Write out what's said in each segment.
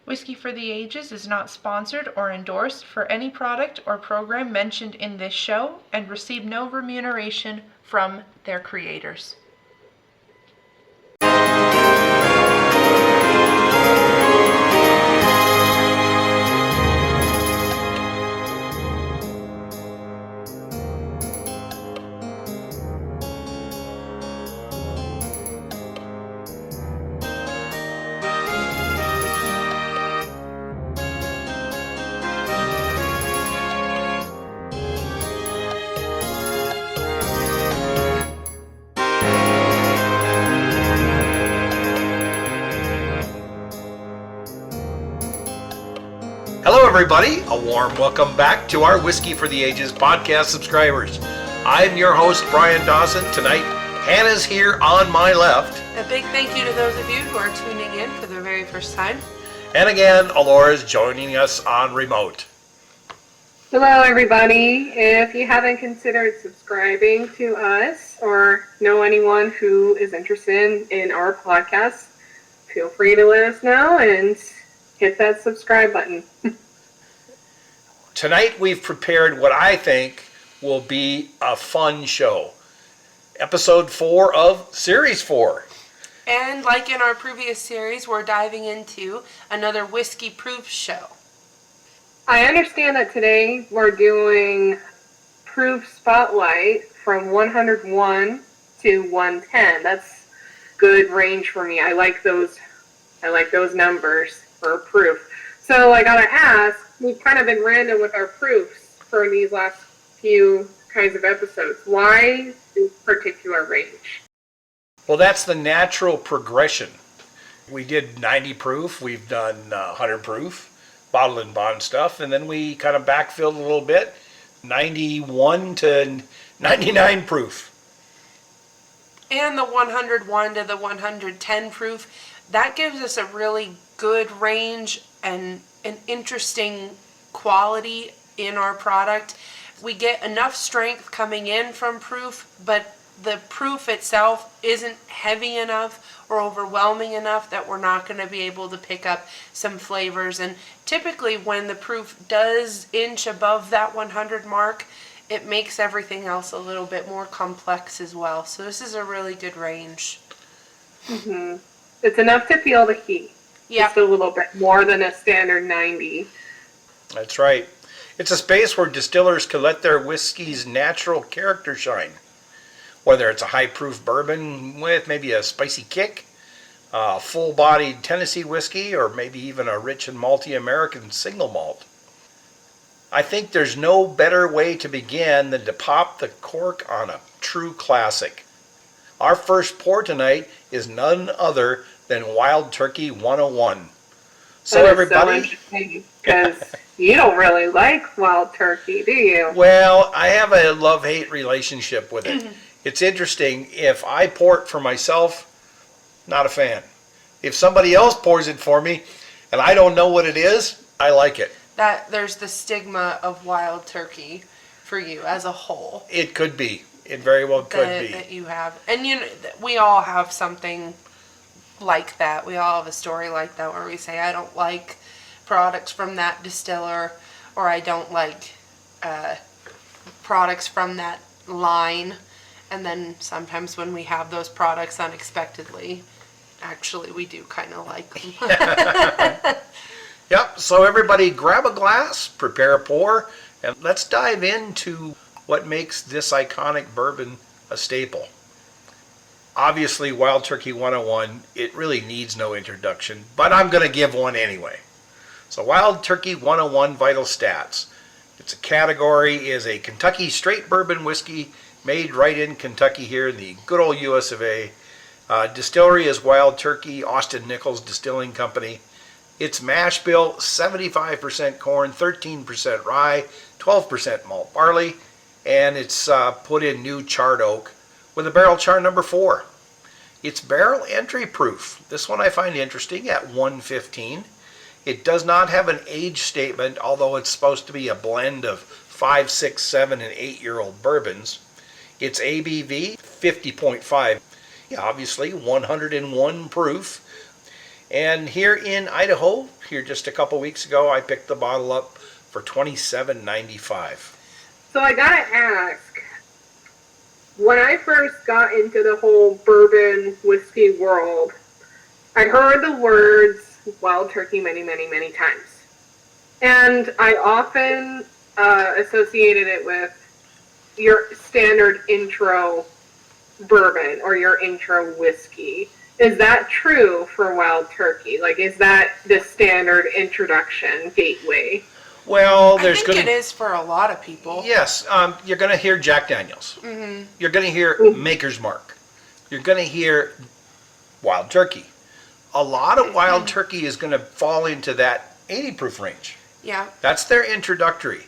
Whiskey for the Ages is not sponsored or endorsed for any product or program mentioned in this show and receive no remuneration from their creators. Hello everybody, a warm welcome back to our Whiskey for the Ages podcast subscribers. I'm your host Brian Dawson. Tonight, Hannah's here on my left. A big thank you to those of you who are tuning in for the very first time. And again, Elora's joining us on remote. Hello everybody. If you haven't considered subscribing to us or know anyone who is interested in our podcast, feel free to let us know and hit that subscribe button. Tonight we've prepared what I think will be a fun show. Episode 4 of Series 4. And like in our previous series, we're diving into another whiskey proof show. I understand that today we're doing Proof Spotlight from 101 to 110. That's good range for me. I like those numbers for proof. So I gotta ask, we've kind of been random with our proofs for these last few kinds of episodes. Why this particular range? Well, that's the natural progression. We did 90 proof, we've done 100 proof, bottle and bond stuff, and then we kind of backfilled a little bit, 91 to 99 proof. And the 101 to the 110 proof, that gives us a really good range and an interesting quality in our product. We get enough strength coming in from proof, but the proof itself isn't heavy enough or overwhelming enough that we're not going to be able to pick up some flavors. And typically when the proof does inch above that 100 mark, it makes everything else a little bit more complex as well. So this is a really good range. Mm-hmm. It's enough to feel the heat. Yep. Just a little bit more than a standard 90. That's right. It's a space where distillers can let their whiskey's natural character shine. Whether it's a high proof bourbon with maybe a spicy kick, a full-bodied Tennessee whiskey, or maybe even a rich and malty American single malt. I think there's no better way to begin than to pop the cork on a true classic. Our first pour tonight is none other than Wild Turkey 101. So everybody, so interesting because you don't really like Wild Turkey, do you? Well, I have a love-hate relationship with it. It's interesting. If I pour it for myself, not a fan. If somebody else pours it for me and I don't know what it is, I like it. That there's the stigma of Wild Turkey for you as a whole. It could be. It very well could be. That you have. And you know, we all have something like that. We all have a story like that where we say, I don't like products from that distiller, or I don't like products from that line. And then sometimes when we have those products unexpectedly, actually we do kind of like them. Yep, so everybody grab a glass, prepare a pour, and let's dive into what makes this iconic bourbon a staple. Obviously, Wild Turkey 101, it really needs no introduction, but I'm going to give one anyway. So Wild Turkey 101 Vital Stats. Its a category is a Kentucky straight bourbon whiskey made right in Kentucky here in the good old US of A. Distillery is Wild Turkey, Austin Nichols Distilling Company. Its mash bill, 75% corn, 13% rye, 12% malt barley, and it's put in new charred oak with a barrel char number 4. It's barrel entry proof. This one I find interesting at 115. It does not have an age statement, although it's supposed to be a blend of 5, 6, 7, and 8-year-old bourbons. Its ABV, 50.5. Obviously, 101 proof. And here in Idaho, here just a couple weeks ago, I picked the bottle up for $27.95. So I gotta ask, when I first got into the whole bourbon whiskey world, I heard the words Wild Turkey many, many, many times. And I often associated it with your standard intro bourbon or your intro whiskey. Is that true for Wild Turkey? Like, is that the standard introduction gateway? Well, I think it is for a lot of people. Yes, you're going to hear Jack Daniels. Mm-hmm. You're going to hear Maker's Mark. You're going to hear Wild Turkey. A lot of Wild Turkey is going to fall into that 80 proof range. Yeah. That's their introductory.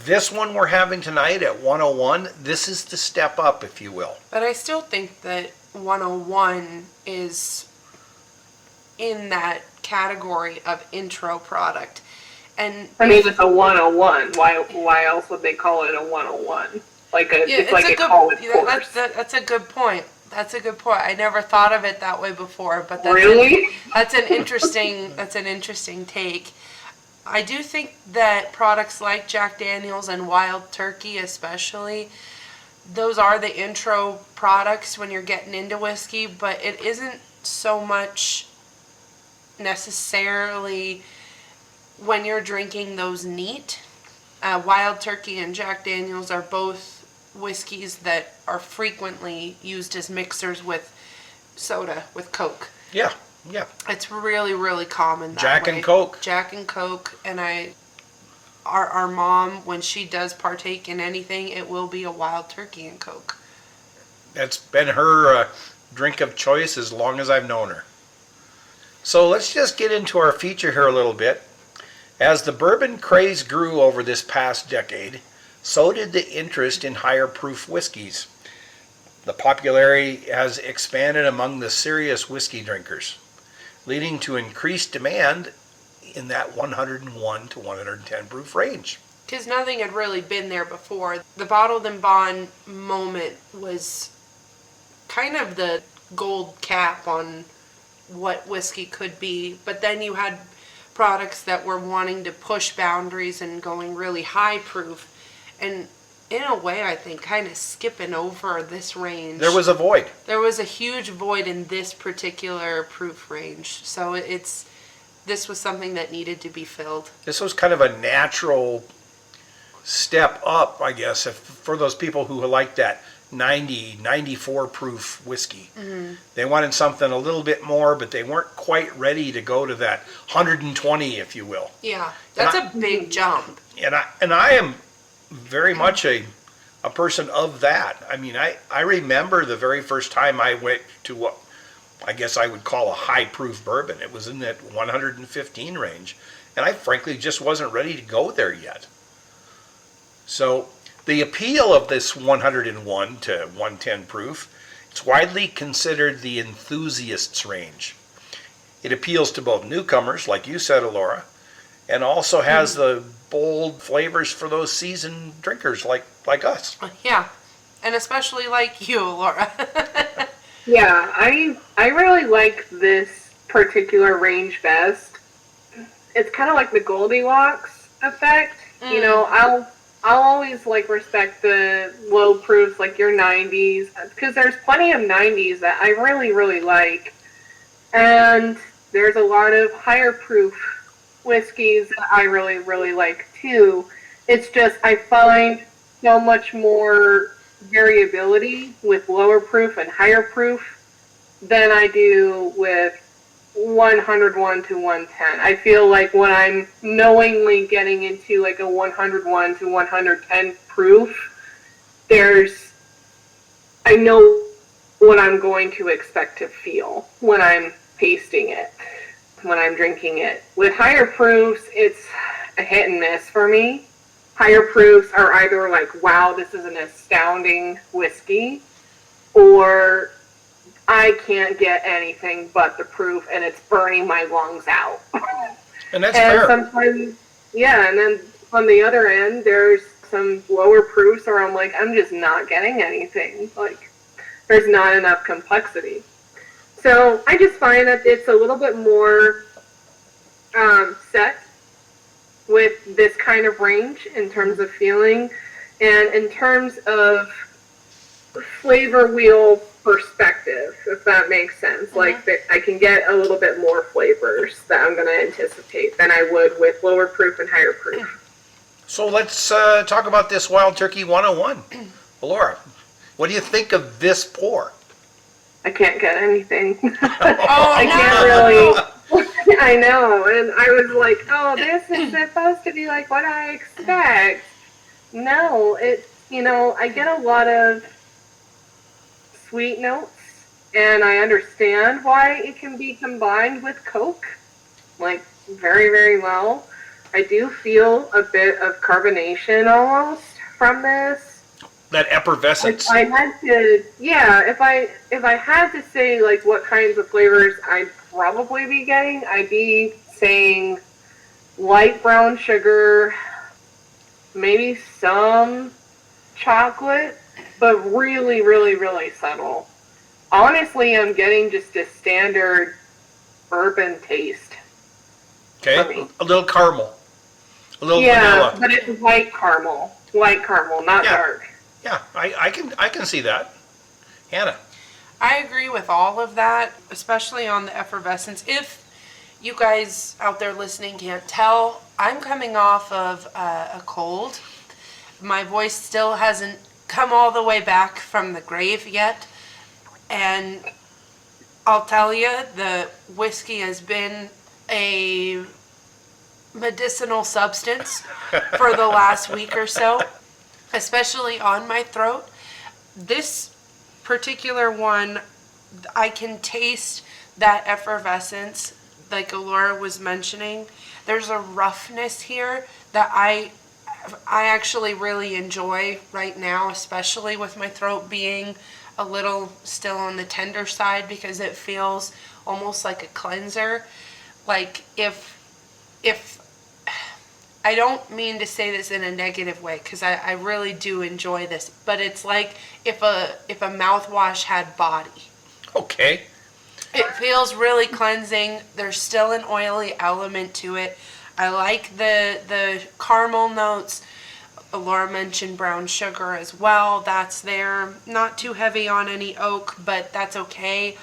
This one we're having tonight at 101, this is the step up, if you will. But I still think that 101 is in that category of intro product. And I mean, it's a 101. Why else would they call it a 101? It's like a college course. That's a good point. That's a good point. I never thought of it that way before, but that's an interesting take. I do think that products like Jack Daniels and Wild Turkey especially, those are the intro products when you're getting into whiskey, but it isn't so much necessarily when you're drinking those neat. Wild Turkey and Jack Daniels are both whiskeys that are frequently used as mixers with soda, with Coke. Yeah, yeah. It's really, really common that Jack way. and Coke. Jack and Coke, and our mom, when she does partake in anything, it will be a Wild Turkey and Coke. That's been her drink of choice as long as I've known her. So let's just get into our feature here a little bit. As the bourbon craze grew over this past decade, so did the interest in higher proof whiskeys. The popularity has expanded among the serious whiskey drinkers, leading to increased demand in that 101 to 110 proof range. Because nothing had really been there before. The bottled and bond moment was kind of the gold cap on what whiskey could be, but then you had products that were wanting to push boundaries and going really high proof, and in a way I think kind of skipping over this range. There was a void. There was a huge void in this particular proof range, so this was something that needed to be filled. This was kind of a natural step up, I guess, for those people who like that 90, 94 proof whiskey. Mm-hmm. They wanted something a little bit more, but they weren't quite ready to go to that 120, if you will. Yeah, that's a big jump. And I am very much a person of that. I mean, I remember the very first time I went to what I guess I would call a high proof bourbon. It was in that 115 range, and I frankly just wasn't ready to go there yet. So the appeal of this 101 to 110 proof, it's widely considered the enthusiast's range. It appeals to both newcomers, like you said, Elora, and also has the bold flavors for those seasoned drinkers like us. Yeah, and especially like you, Elora. Yeah, I really like this particular range best. It's kind of like the Goldilocks effect. You know, I'll always respect the low proofs like your 90s, because there's plenty of 90s that I really, really like. And there's a lot of higher proof whiskeys that I really, really like too. It's just I find so much more variability with lower proof and higher proof than I do with 101 to 110. I feel like when I'm knowingly getting into like a 101 to 110 proof, I know what I'm going to expect to feel when I'm tasting it, when I'm drinking it. With higher proofs, it's a hit and miss for me. Higher proofs are either like, wow, this is an astounding whiskey, or I can't get anything but the proof and it's burning my lungs out. And that's fair. Sometimes, yeah, and then on the other end, there's some lower proofs where I'm like, I'm just not getting anything. Like, there's not enough complexity. So I just find that it's a little bit more set with this kind of range in terms of feeling and in terms of flavor wheel perspective, if that makes sense. Like I can get a little bit more flavors that I'm going to anticipate than I would with lower proof and higher proof. So let's talk about this Wild Turkey 101. Elora, what do you think of this pour? I can't get anything. Oh, I can't really. I know, and I was like, oh, this is supposed to be like what I expect. No, I get a lot of sweet notes, and I understand why it can be combined with Coke, like very, very well. I do feel a bit of carbonation almost from this. That effervescence. If I had to say like what kinds of flavors I'd probably be getting, I'd be saying light brown sugar, maybe some chocolate, but really, really, really subtle. Honestly, I'm getting just a standard bourbon taste. Okay, a little caramel, a little vanilla. But it's white caramel, not dark. Yeah, I can see that. Hannah. I agree with all of that, especially on the effervescence. If you guys out there listening can't tell, I'm coming off of a cold. My voice still hasn't come all the way back from the grave yet. And I'll tell you, the whiskey has been a medicinal substance for the last week or so, especially on my throat. This particular one, I can taste that effervescence, like Elora was mentioning. There's a roughness here that I actually really enjoy right now, especially with my throat being a little still on the tender side, because it feels almost like a cleanser. Like if I don't mean to say this in a negative way, because I really do enjoy this, but it's like if a mouthwash had body. Okay. It feels really cleansing. There's still an oily element to it. I like the caramel notes. Elora mentioned brown sugar as well. That's there. Not too heavy on any oak, but that's okay.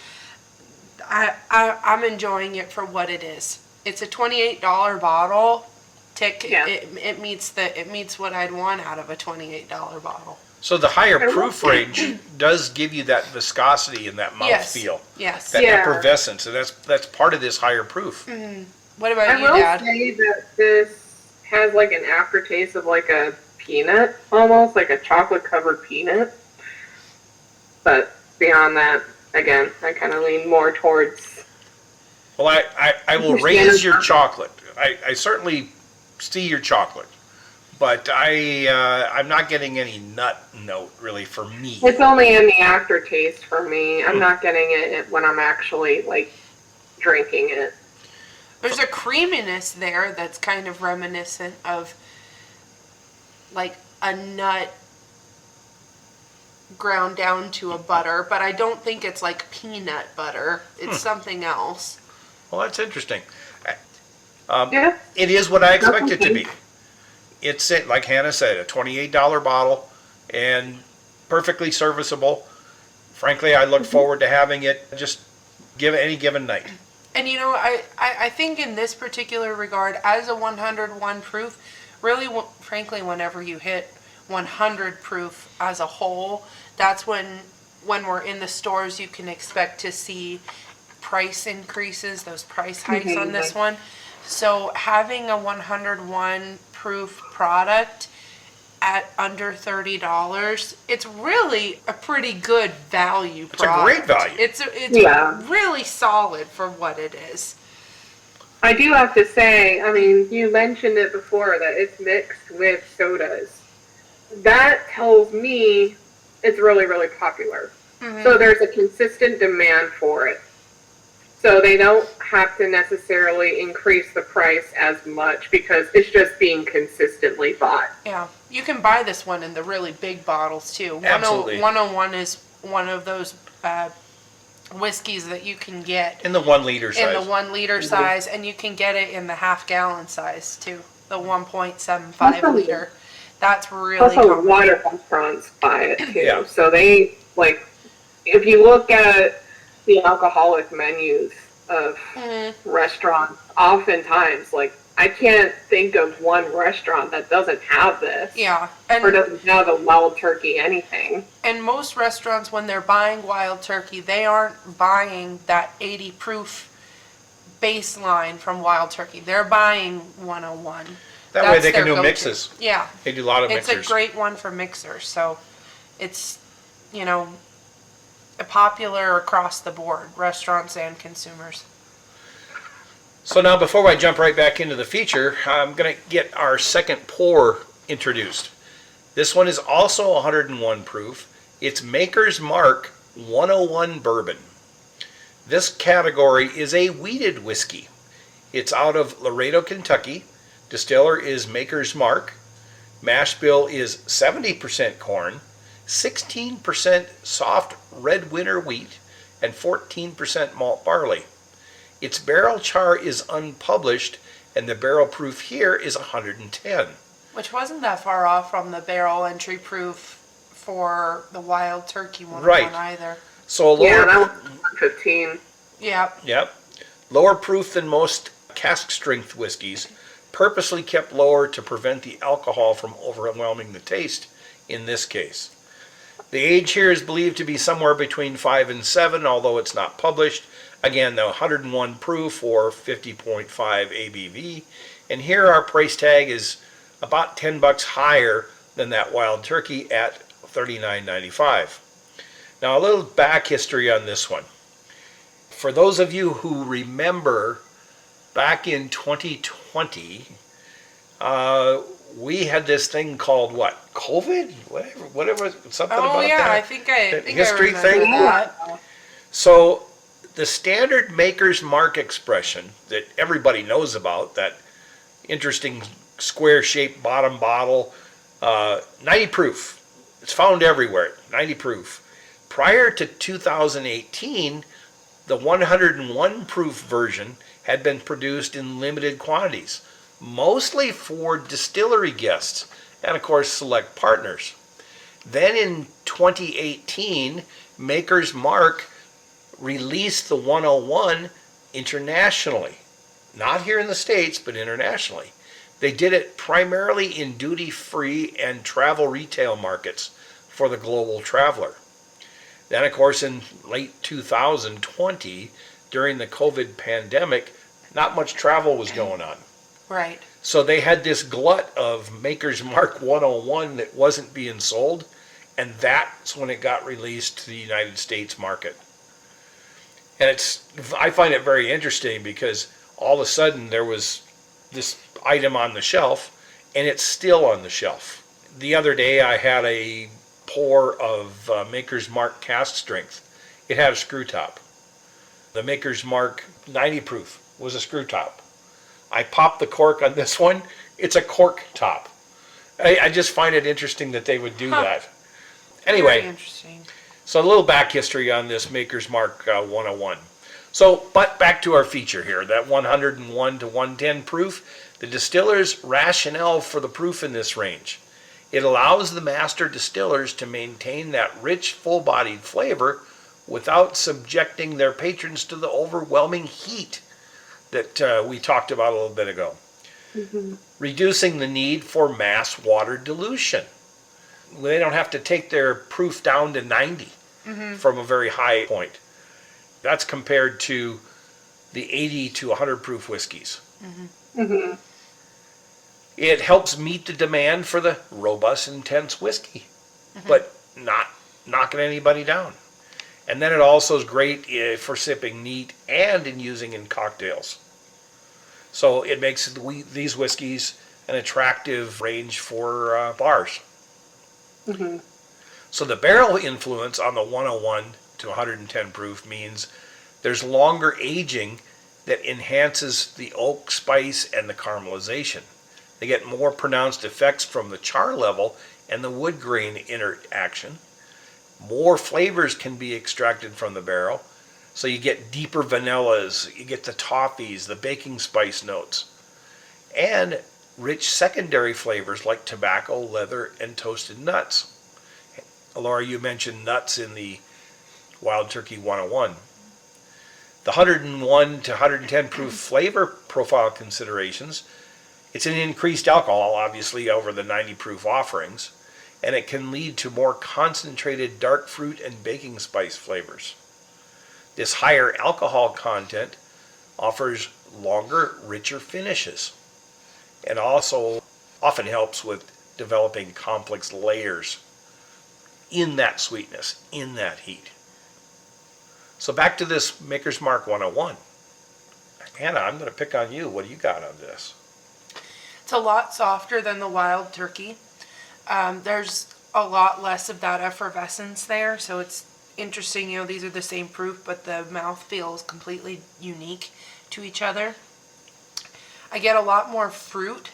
I'm enjoying it for what it is. It's a $28 bottle. Yeah. It meets what I'd want out of a $28 bottle. So the higher proof range does give you that viscosity and that mouthfeel. Yes. That effervescence, and that's part of this higher proof. Mm-hmm. What about you, Dad? Dad? I will say that this has like an aftertaste of like a peanut, almost like a chocolate covered peanut. But beyond that, again, I kind of lean more towards. Well, I will raise your chocolate. I certainly see your chocolate, but I'm not getting any nut note really for me. It's only in the aftertaste for me. I'm not getting it when I'm actually like drinking it. There's a creaminess there that's kind of reminiscent of like a nut ground down to a butter, but I don't think it's like peanut butter. It's something else. Well, that's interesting. Yeah. It is what I expect it to be. It's, like Hannah said, a $28 bottle and perfectly serviceable. Frankly, I look forward to having it just any given night. And you know, I think in this particular regard, as a 101 proof, really, frankly, whenever you hit 100 proof as a whole, that's when we're in the stores, you can expect to see price increases, those price hikes on this one. So having a 101 proof product at under $30, it's really a pretty good value product. It's a great value. It's really solid for what it is. I do have to say, I mean, you mentioned it before that it's mixed with sodas. That tells me it's really, really popular. Mm-hmm. So there's a consistent demand for it. So they don't have to necessarily increase the price as much because it's just being consistently bought. Yeah, you can buy this one in the really big bottles too. Absolutely. 101 is one of those whiskeys that you can get In the 1 liter size. in the 1 liter size, and you can get it in the half-gallon size too, the 1.75 Awesome. liter. That's really Also, common. water restaurants buy it too. Yeah. So they, like, if you look at the alcoholic menus of restaurants, oftentimes, like, I can't think of one restaurant that doesn't have this. Yeah, Or and doesn't have a wild turkey anything. most restaurants, when they're buying wild turkey, they aren't buying that 80 proof baseline from wild turkey. They're buying 101. That way That's they can their do go-to. mixes. Yeah, They do a lot of it's mixers. a great one for mixers. So it's, you know, popular across the board, restaurants and consumers. So now before I jump right back into the feature, I'm going to get our second pour introduced. This one is also 101 proof. It's Maker's Mark 101 Bourbon. This category is a wheated whiskey. It's out of Laredo, Kentucky. Distiller is Maker's Mark. Mash bill is 70% corn, 16% soft red winter wheat, and 14% malt barley. Its barrel char is unpublished, and the barrel proof here is 110. Which wasn't that far off from the barrel entry proof for the wild turkey one Right. either. So a lower, Yeah, that was 15. Yeah. Yep. Lower proof than most cask strength whiskeys, purposely kept lower to prevent the alcohol from overwhelming the taste in this case. The age here is believed to be somewhere between 5 and 7, although it's not published. Again, the 101 proof or 50.5 ABV. And here our price tag is about $10 higher than that wild turkey at $39.95. Now a little back history on this one. For those of you who remember, back in 2020, we had this thing called what? COVID? Whatever, something Oh about yeah, that. I think I history remember thing? that. So the standard Maker's Mark expression that everybody knows about, that interesting square-shaped bottom bottle, 90 proof. It's found everywhere, 90 proof. Prior to 2018, the 101 proof version had been produced in limited quantities, mostly for distillery guests and, of course, select partners. Then in 2018, Maker's Mark released the 101 internationally. Not here in the States, but internationally. They did it primarily in duty-free and travel retail markets for the global traveler. Then, of course, in late 2020, during the COVID pandemic, not much travel was going on. Right. So they had this glut of Maker's Mark 101 that wasn't being sold, and that's when it got released to the United States market. And I find it very interesting because all of a sudden there was this item on the shelf, and it's still on the shelf. The other day I had a pour of Maker's Mark cask strength. It had a screw top. The Maker's Mark 90 proof was a screw top. I popped the cork on this one. It's a cork top. I just find it interesting that they would do that. Anyway, Very interesting. so a little back history on this Maker's Mark 101. So, but back to our feature here, that 101 to 110 proof, the distiller's rationale for the proof in this range. It allows the master distillers to maintain that rich, full-bodied flavor without subjecting their patrons to the overwhelming heat that we talked about a little bit ago. Mm-hmm. Reducing the need for mass water dilution. They don't have to take their proof down to 90 from a very high point. That's compared to the 80 to 100 proof whiskeys. Mm-hmm. It helps meet the demand for the robust, intense whiskey, but not knocking anybody down. And then it also is great for sipping neat and in using in cocktails. So it makes these whiskeys an attractive range for bars. Mm-hmm. So the barrel influence on the 101 to 110 proof means there's longer aging that enhances the oak spice and the caramelization. They get more pronounced effects from the char level and the wood grain interaction. More flavors can be extracted from the barrel. So you get deeper vanillas, you get the toffees, the baking spice notes, and rich secondary flavors like tobacco, leather, and toasted nuts. Elora, you mentioned nuts in the Wild Turkey 101. The 101 to 110 proof flavor profile considerations, it's an increased alcohol, obviously, over the 90 proof offerings, and it can lead to more concentrated dark fruit and baking spice flavors. This higher alcohol content offers longer, richer finishes, and also often helps with developing complex layers in that sweetness, in that heat. So back to this Maker's Mark 101. Hannah, I'm going to pick on you. What do you got on this? It's a lot softer than the Wild Turkey. There's a lot less of that effervescence there, so it's interesting. You know, these are the same proof, but the mouthfeel is completely unique to each other. I get a lot more fruit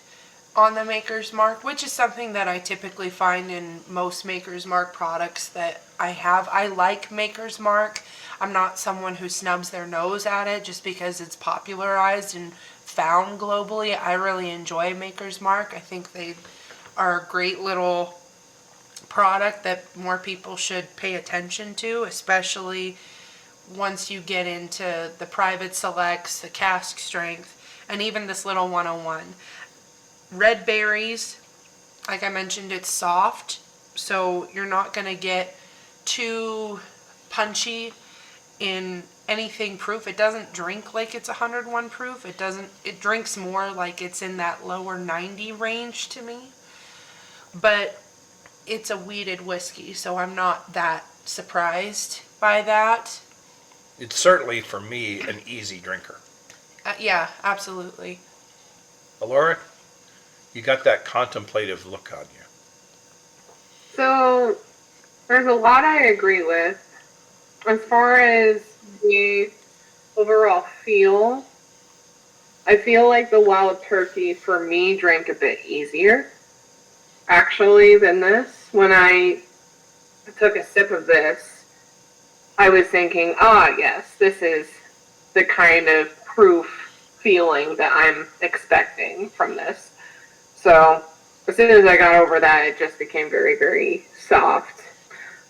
on the Maker's Mark, which is something that I typically find in most Maker's Mark products that I have. I like Maker's Mark. I'm not someone who snubs their nose at it just because it's popularized and found globally. I really enjoy Maker's Mark. I think they are a great little product that more people should pay attention to, especially once you get into the private selects, the cask strength, and even this little 101. Red berries, like I mentioned, it's soft, so you're not going to get too punchy in anything proof. It doesn't drink like it's 101 proof. It drinks more like it's in that lower 90 range to me. But it's a wheated whiskey, so I'm not that surprised by that. It's certainly, for me, an easy drinker. Yeah, absolutely. Elora, you got that contemplative look on you. So, there's a lot I agree with. As far as the overall feel, I feel like the Wild Turkey, for me, drank a bit easier, actually, than this. When I took a sip of this, I was thinking, yes, this is the kind of proof feeling that I'm expecting from this. So as soon as I got over that, it just became very, very soft.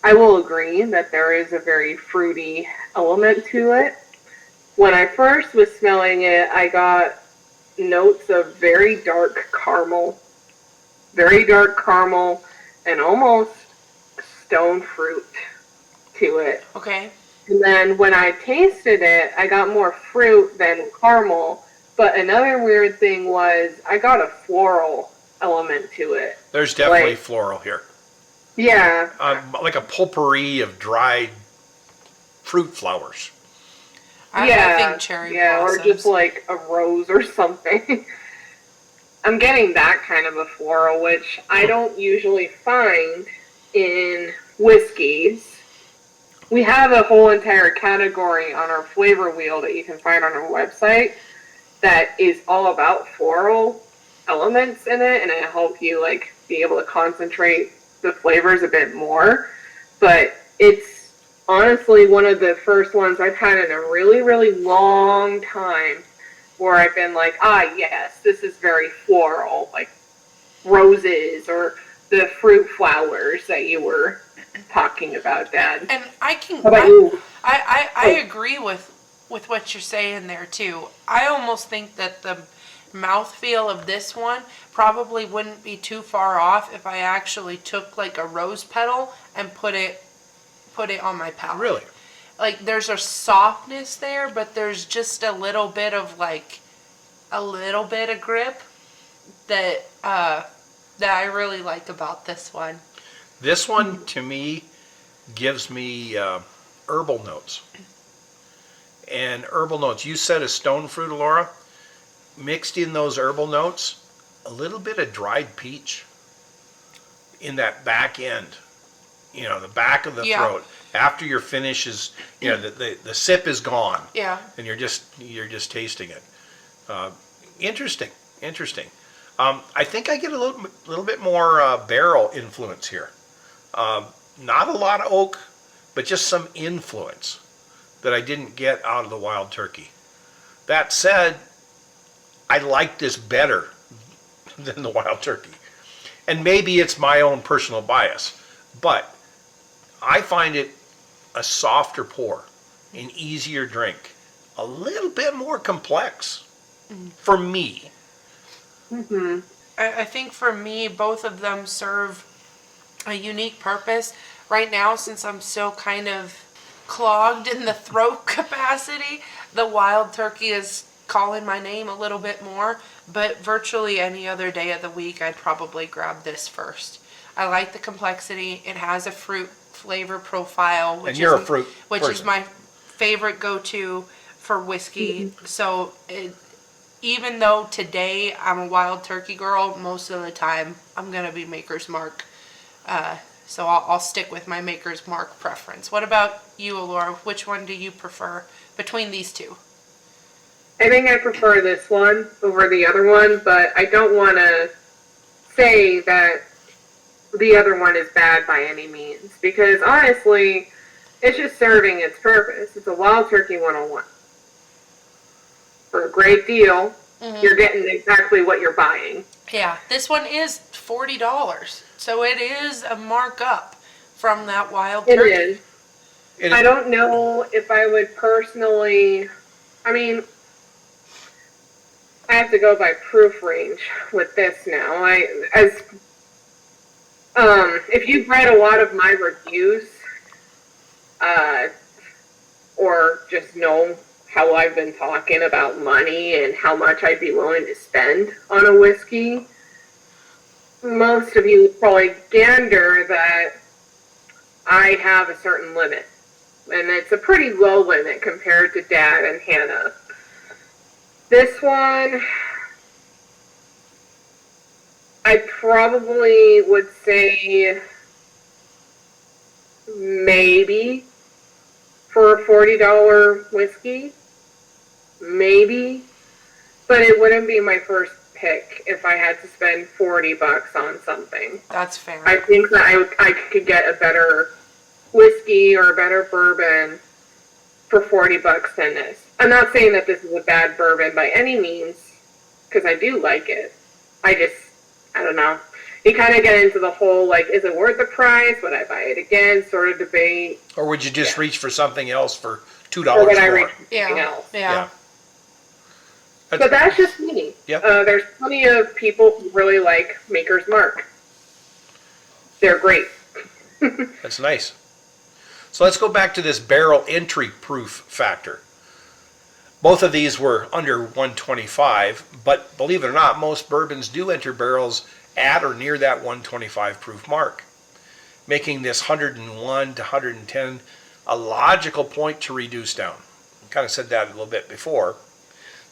I will agree that there is a very fruity element to it. When I first was smelling it, I got notes of very dark caramel, and almost stone fruit to it. Okay. And then when I tasted it, I got more fruit than caramel. But another weird thing was I got a floral element to it. There's definitely floral here. Yeah. Like a potpourri of dried fruit flowers. I think cherry blossoms. Or just like a rose or something. I'm getting that kind of a floral, which I don't usually find in whiskeys. We have a whole entire category on our flavor wheel that you can find on our website that is all about floral elements in it, and it helps you like be able to concentrate the flavors a bit more. But it's honestly one of the first ones I've had in a really, really long time where I've been like, yes, this is very floral, like roses or the fruit flowers that you were talking about, Dad. And I agree with what you're saying there too. I almost think that the mouthfeel of this one probably wouldn't be too far off if I actually took like a rose petal and put it on my palate. Really? Like there's a softness there, but there's just a little bit of grip that I really like about this one. This one, to me, gives me herbal notes. And herbal notes, you said a stone fruit, Elora. Mixed in those herbal notes, a little bit of dried peach in that back end. The back of the throat. After your finish is, the sip is gone. Yeah. And you're just tasting it. Interesting. I think I get a little bit more barrel influence here. Not a lot of oak, but just some influence. that I didn't get out of the Wild Turkey. That said, I like this better than the Wild Turkey. And maybe it's my own personal bias, but I find it a softer pour, an easier drink, a little bit more complex for me. Mm-hmm. I think for me, both of them serve a unique purpose. Right now, since I'm still kind of clogged in the throat capacity, the Wild Turkey is calling my name a little bit more, but virtually any other day of the week, I'd probably grab this first. I like the complexity. It has a fruit flavor profile, which And you're a fruit which person. is my favorite go-to for whiskey. So even though today I'm a Wild Turkey girl, most of the time I'm gonna be Maker's Mark. So I'll stick with my Maker's Mark preference. What about you, Elora? Which one do you prefer between these two? I think I prefer this one over the other one, but I don't want to say that the other one is bad by any means, because honestly, it's just serving its purpose. It's a Wild Turkey 101. For a great deal, you're getting exactly what you're buying. Yeah, this one is $40, so it is a markup from that Wild It Turkey. is. I don't know if I would personally, I mean, I have to go by proof range with this now. If you've read a lot of my reviews, or just know how I've been talking about money and how much I'd be willing to spend on a whiskey, most of you would probably gander that I have a certain limit. And it's a pretty low limit compared to Dad and Hannah. This one, I probably would say maybe for a $40 whiskey. Maybe. But it wouldn't be my first pick if I had to spend $40 on something. That's fair. I think that I could get a better whiskey or a better bourbon for $40 than this. I'm not saying that this is a bad bourbon by any means, because I do like it. I don't know. You kind of get into the whole, like, is it worth the price? Would I buy it again? Sort of debate. Or would you just reach for something else for $2 Or would I more? reach for something else? Yeah. But that's just me. Yep. There's plenty of people who really like Maker's Mark. They're great. That's nice. So let's go back to this barrel entry proof factor. Both of these were under 125, but believe it or not, most bourbons do enter barrels at or near that 125 proof mark, making this 101 to 110 a logical point to reduce down. I kind of said that a little bit before.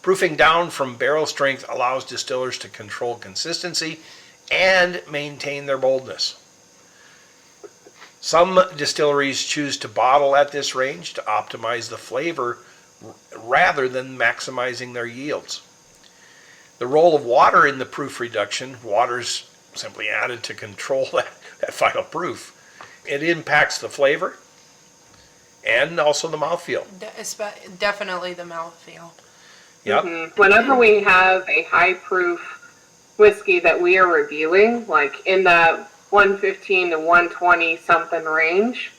Proofing down from barrel strength allows distillers to control consistency and maintain their boldness. Some distilleries choose to bottle at this range to optimize the flavor rather than maximizing their yields. The role of water in the proof reduction, water's simply added to control that final proof. It impacts the flavor and also the mouthfeel. Definitely the mouthfeel. Yep. Mm-hmm. Whenever we have a high proof whiskey that we are reviewing, like in the 115 to 120 something range,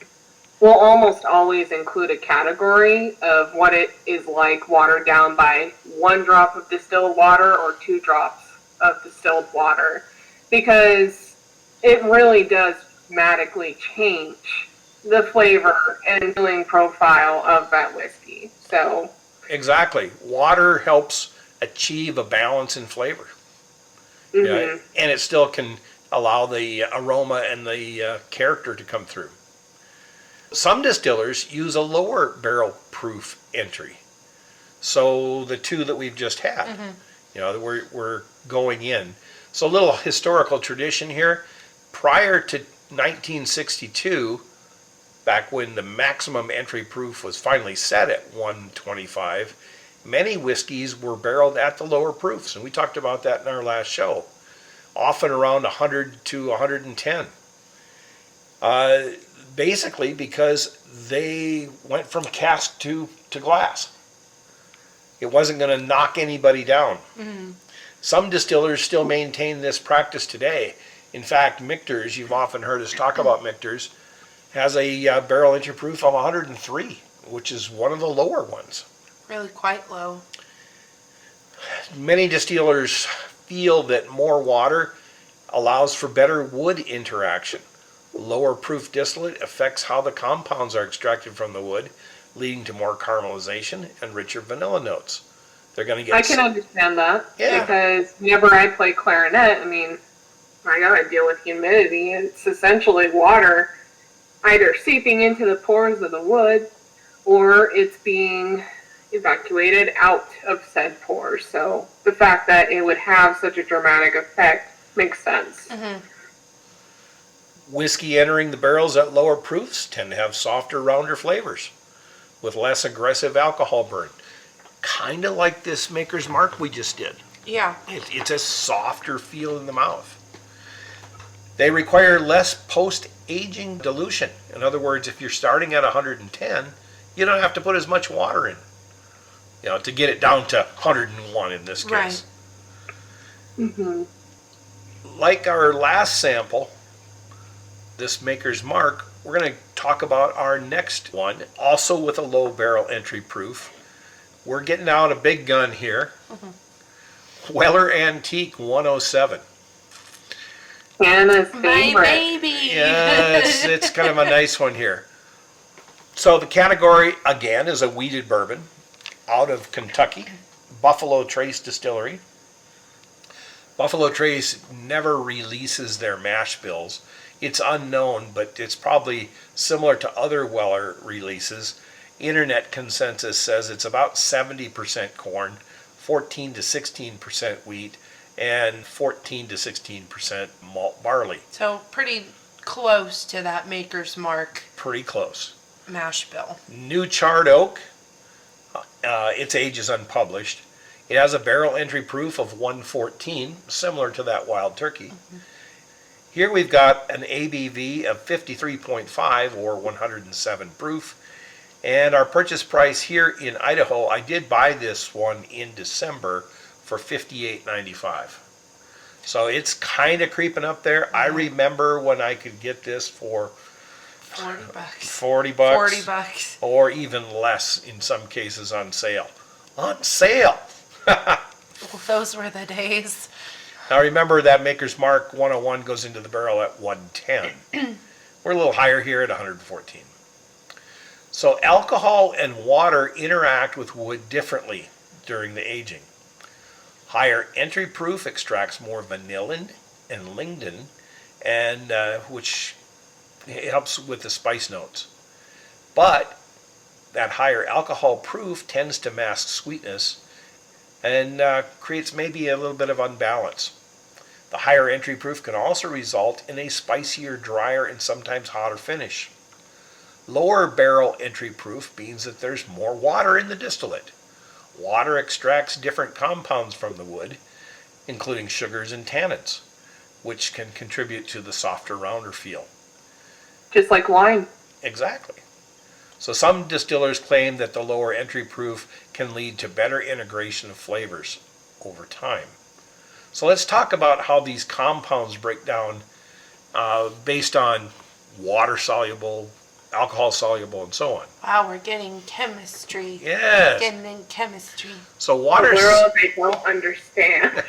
we'll almost always include a category of what it is like watered down by 1 drop of distilled water or 2 drops of distilled water, because it really does dramatically change the flavor and feeling profile of that whiskey. So Exactly. Water helps achieve a balance in flavor. Yeah, and it still can allow the aroma and the character to come through. Some distillers use a lower barrel proof entry. So the two that we've just had, we're going in. So a little historical tradition here. Prior to 1962, back when the maximum entry proof was finally set at 125, many whiskeys were barreled at the lower proofs, and we talked about that in our last show, often around 100 to 110. basically because they went from cask to glass. It wasn't going to knock anybody down. Some distillers still maintain this practice today. In fact, Michter's, you've often heard us talk about Michter's, has a barrel entry proof of 103, which is one of the lower ones. Really quite low. Many distillers feel that more water allows for better wood interaction. Lower proof distillate affects how the compounds are extracted from the wood, leading to more caramelization and richer vanilla notes. They're going to get. I can understand that. Yeah. Because whenever I play clarinet, I mean, I gotta deal with humidity. It's essentially water either seeping into the pores of the wood or it's being evacuated out of said pores. So the fact that it would have such a dramatic effect makes sense. Whiskey entering the barrels at lower proofs tend to have softer, rounder flavors with less aggressive alcohol burn. Kind of like this Maker's Mark we just did. Yeah. It's a softer feel in the mouth. They require less post-aging dilution. In other words, if you're starting at 110, you don't have to put as much water in, to get it down to 101 in this case. Right. Like our last sample, this Maker's Mark, we're going to talk about our next one, also with a low barrel entry proof. We're getting out a big gun here. Weller Antique 107. Hannah's My favorite. baby. Yeah, it's kind of a nice one here. So the category, again, is a wheated bourbon out of Kentucky, Buffalo Trace Distillery. Buffalo Trace never releases their mash bills. It's unknown, but it's probably similar to other Weller releases. Internet consensus says it's about 70% corn, 14 to 16% wheat, and 14 to 16% malt barley. So pretty close to that Maker's Mark Pretty close. mash bill. New charred oak. Its age is unpublished. It has a barrel entry proof of 114, similar to that Wild Turkey. Here we've got an ABV of 53.5 or 107 proof. And our purchase price here in Idaho, I did buy this one in December for $58.95. So it's kind of creeping up there. I remember when I could get this for 40 bucks. 40 bucks. 40 bucks. Or even less in some cases on sale. On sale! Well, those were the days. Now remember that Maker's Mark 101 goes into the barrel at 110. We're a little higher here at 114. So alcohol and water interact with wood differently during the aging. Higher entry proof extracts more vanillin and lignin, and which helps with the spice notes. But that higher alcohol proof tends to mask sweetness and creates maybe a little bit of unbalance. The higher entry proof can also result in a spicier, drier, and sometimes hotter finish. Lower barrel entry proof means that there's more water in the distillate. Water extracts different compounds from the wood, including sugars and tannins, which can contribute to the softer, rounder feel. Just like wine. Exactly. So some distillers claim that the lower entry proof can lead to better integration of flavors over time. So let's talk about how these compounds break down based on water soluble, alcohol soluble, and so on. Wow, we're getting chemistry. Yes. Getting in chemistry. So The water world they don't understand.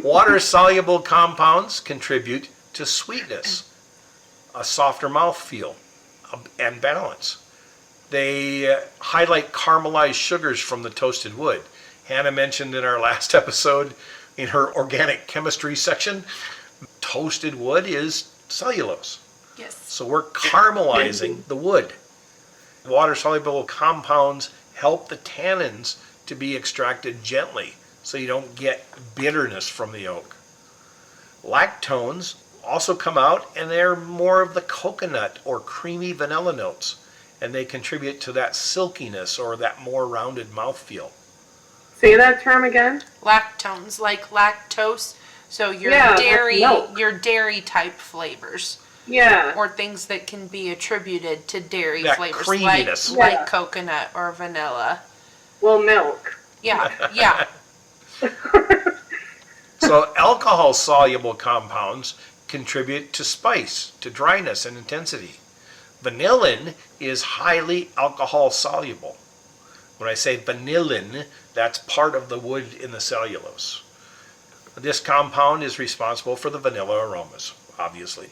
water soluble compounds contribute to sweetness, a softer mouthfeel, and balance. They highlight caramelized sugars from the toasted wood. Hannah mentioned in our last episode in her organic chemistry section, toasted wood is cellulose. Yes. So we're caramelizing the wood. Water-soluble compounds help the tannins to be extracted gently so you don't get bitterness from the oak. Lactones also come out and they're more of the coconut or creamy vanilla notes, and they contribute to that silkiness or that more rounded mouthfeel. Say that term again. Lactones, like lactose. So your Yeah, that's milk. your dairy type flavors. Yeah. Or things that can be attributed to dairy That flavors, creaminess. like coconut or vanilla. Well, milk. Yeah, yeah. So alcohol-soluble compounds contribute to spice, to dryness and intensity. Vanillin is highly alcohol-soluble. When I say vanillin, that's part of the wood in the cellulose. This compound is responsible for the vanilla aromas, obviously.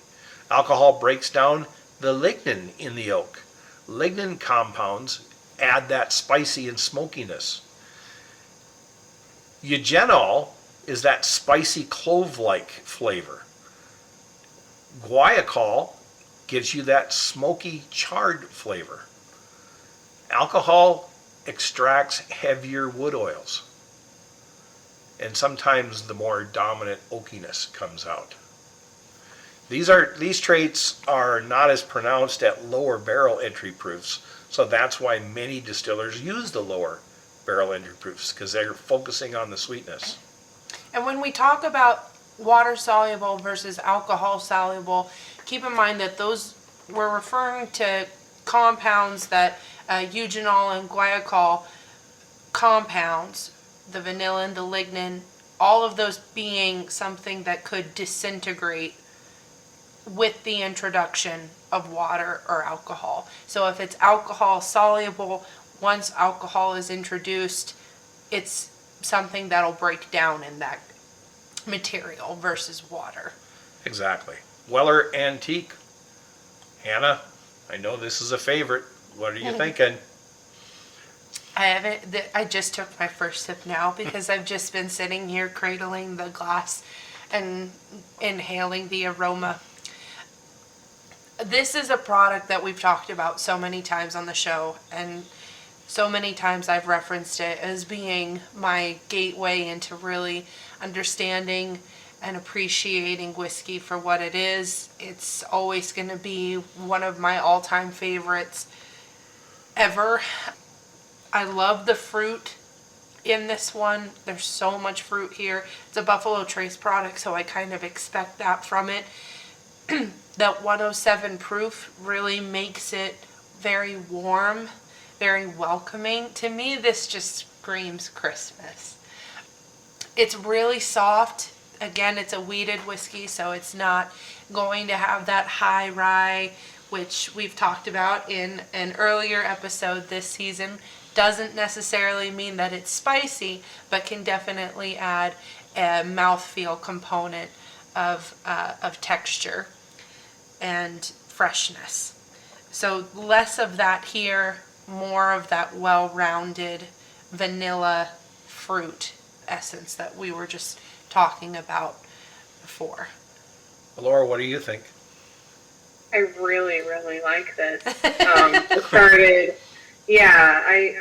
Alcohol breaks down the lignin in the oak. Lignin compounds add that spicy and smokiness. Eugenol is that spicy clove-like flavor. Guaiacol gives you that smoky, charred flavor. Alcohol extracts heavier wood oils, and sometimes the more dominant oakiness comes out. These traits are not as pronounced at lower barrel entry proofs, so that's why many distillers use the lower barrel entry proofs, because they're focusing on the sweetness. And when we talk about water soluble versus alcohol soluble, keep in mind that those we're referring to compounds that eugenol and guaiacol compounds, the vanillin, the lignin, all of those being something that could disintegrate with the introduction of water or alcohol. So if it's alcohol soluble, once alcohol is introduced, it's something that'll break down in that material versus water. Exactly. Weller Antique. Hannah, I know this is a favorite. What are you thinking? I haven't. I just took my first sip now because I've just been sitting here cradling the glass and inhaling the aroma. This is a product that we've talked about so many times on the show, and so many times I've referenced it as being my gateway into really understanding and appreciating whiskey for what it is. It's always going to be one of my all-time favorites ever. I love the fruit in this one. There's so much fruit here. It's a Buffalo Trace product, so I kind of expect that from it. That 107 proof really makes it very warm, very welcoming. To me, this just screams Christmas. It's really soft. Again, it's a wheated whiskey, so it's not going to have that high rye, which we've talked about in an earlier episode this season. Doesn't necessarily mean that it's spicy, but can definitely add a mouthfeel component of texture and freshness. So less of that here, more of that well-rounded vanilla fruit essence that we were just talking about before. Elora, what do you think? I really, really like this.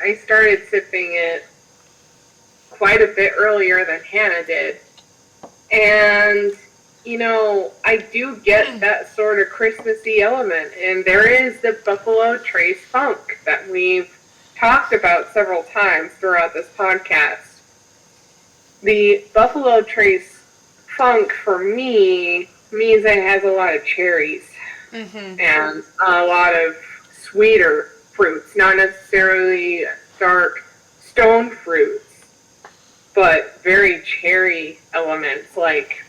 I started sipping it quite a bit earlier than Hannah did. And, you know, I do get that sort of Christmassy element. And there is the Buffalo Trace funk that we've talked about several times throughout this podcast. The Buffalo Trace funk for me means it has a lot of cherries and a lot of sweeter fruits, not necessarily dark stone fruits, but very cherry elements like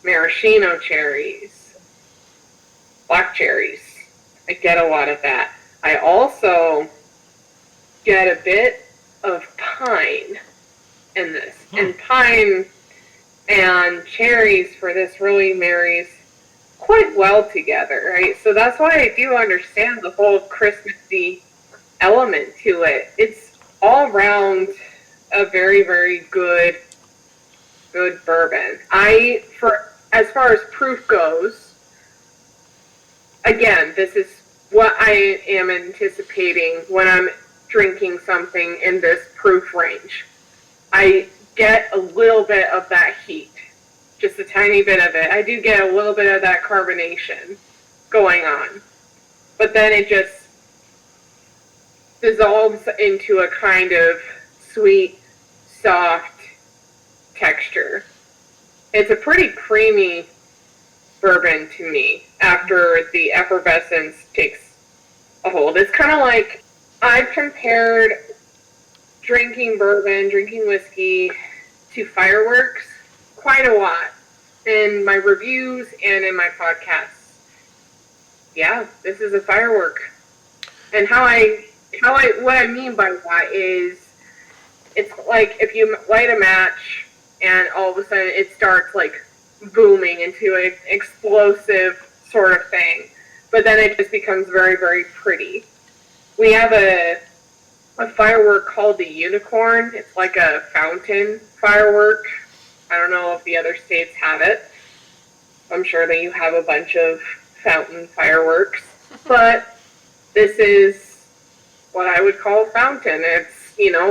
maraschino cherries, black cherries. I get a lot of that. I also get a bit of pine in this. And pine and cherries for this really marries quite well together, right? So that's why I do understand the whole Christmassy element to it. It's all around a very, very good bourbon. As far as proof goes, again, this is what I am anticipating when I'm drinking something in this proof range. I get a little bit of that heat, just a tiny bit of it. I do get a little bit of that carbonation going on, but then it just dissolves into a kind of sweet, soft texture. It's a pretty creamy bourbon to me after the effervescence takes a hold. It's kind of like I've compared drinking bourbon, drinking whiskey to fireworks quite a lot in my reviews and in my podcasts. Yeah, this is a firework. And what I mean by that is, it's like if you light a match and all of a sudden it starts like booming into an explosive sort of thing, but then it just becomes very, very pretty. We have a firework called the unicorn. It's like a fountain firework. I don't know if the other states have it. I'm sure that you have a bunch of fountain fireworks, but this is what I would call a fountain. It's,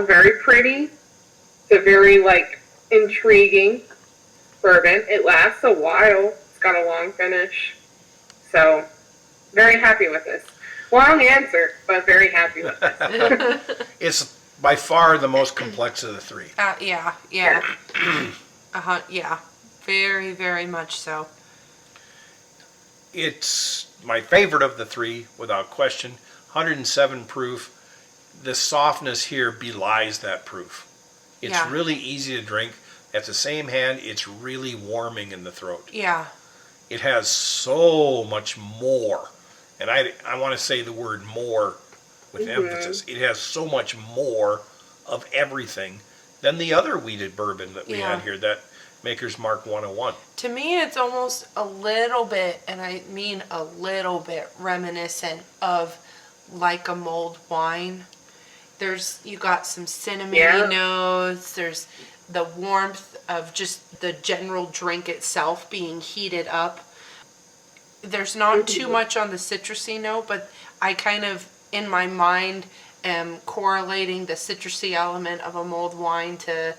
very pretty. It's a very, intriguing bourbon. It lasts a while. It's got a long finish. So, very happy with this. Long answer, but very happy with this. It's by far the most complex of the three. Yeah. Yeah. Very, very much so. It's my favorite of the three, without question. 107 proof. The softness here belies that proof. It's Yeah. really easy to drink. At the same hand, it's really warming in the throat. Yeah. It has so much more. And I want to say the word more with emphasis. It has so much more of everything than the other wheated bourbon that we had here, that Maker's Mark 101. To me, it's almost a little bit, and I mean a little bit, reminiscent of like a mulled wine. You got some cinnamony notes. There's the warmth of just the general drink itself being heated up. There's not too much on the citrusy note, but I kind of, in my mind, am correlating the citrusy element of a mulled wine to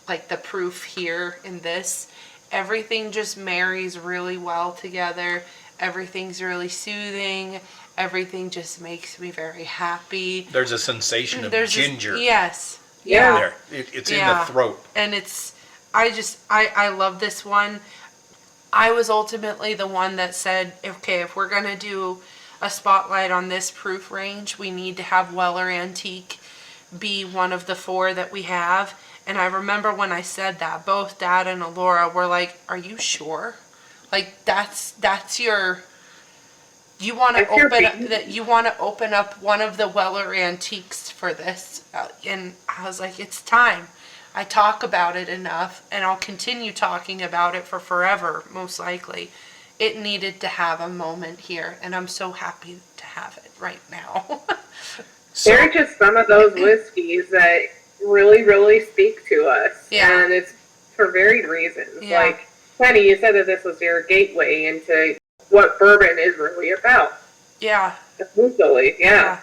like the proof here in this. Everything just marries really well together. Everything's really soothing. Everything just makes me very happy. There's a sensation of ginger. Yes. Yeah. There. It's in the throat. And I love this one. I was ultimately the one that said, okay, if we're going to do a spotlight on this proof range, we need to have Weller Antique be one of the four that we have. And I remember when I said that, both Dad and Elora were like, are you sure? Like, that's your... You want to open up one of the Weller Antiques for this, and I was like, it's time. I talk about it enough, and I'll continue talking about it for forever, most likely. It needed to have a moment here, and I'm so happy to have it right now. There are just some of those whiskeys that really, really speak to us, and it's for varied reasons. Yeah. Like, Penny, you said that this was your gateway into what bourbon is really about. Yeah. Essentially, yeah.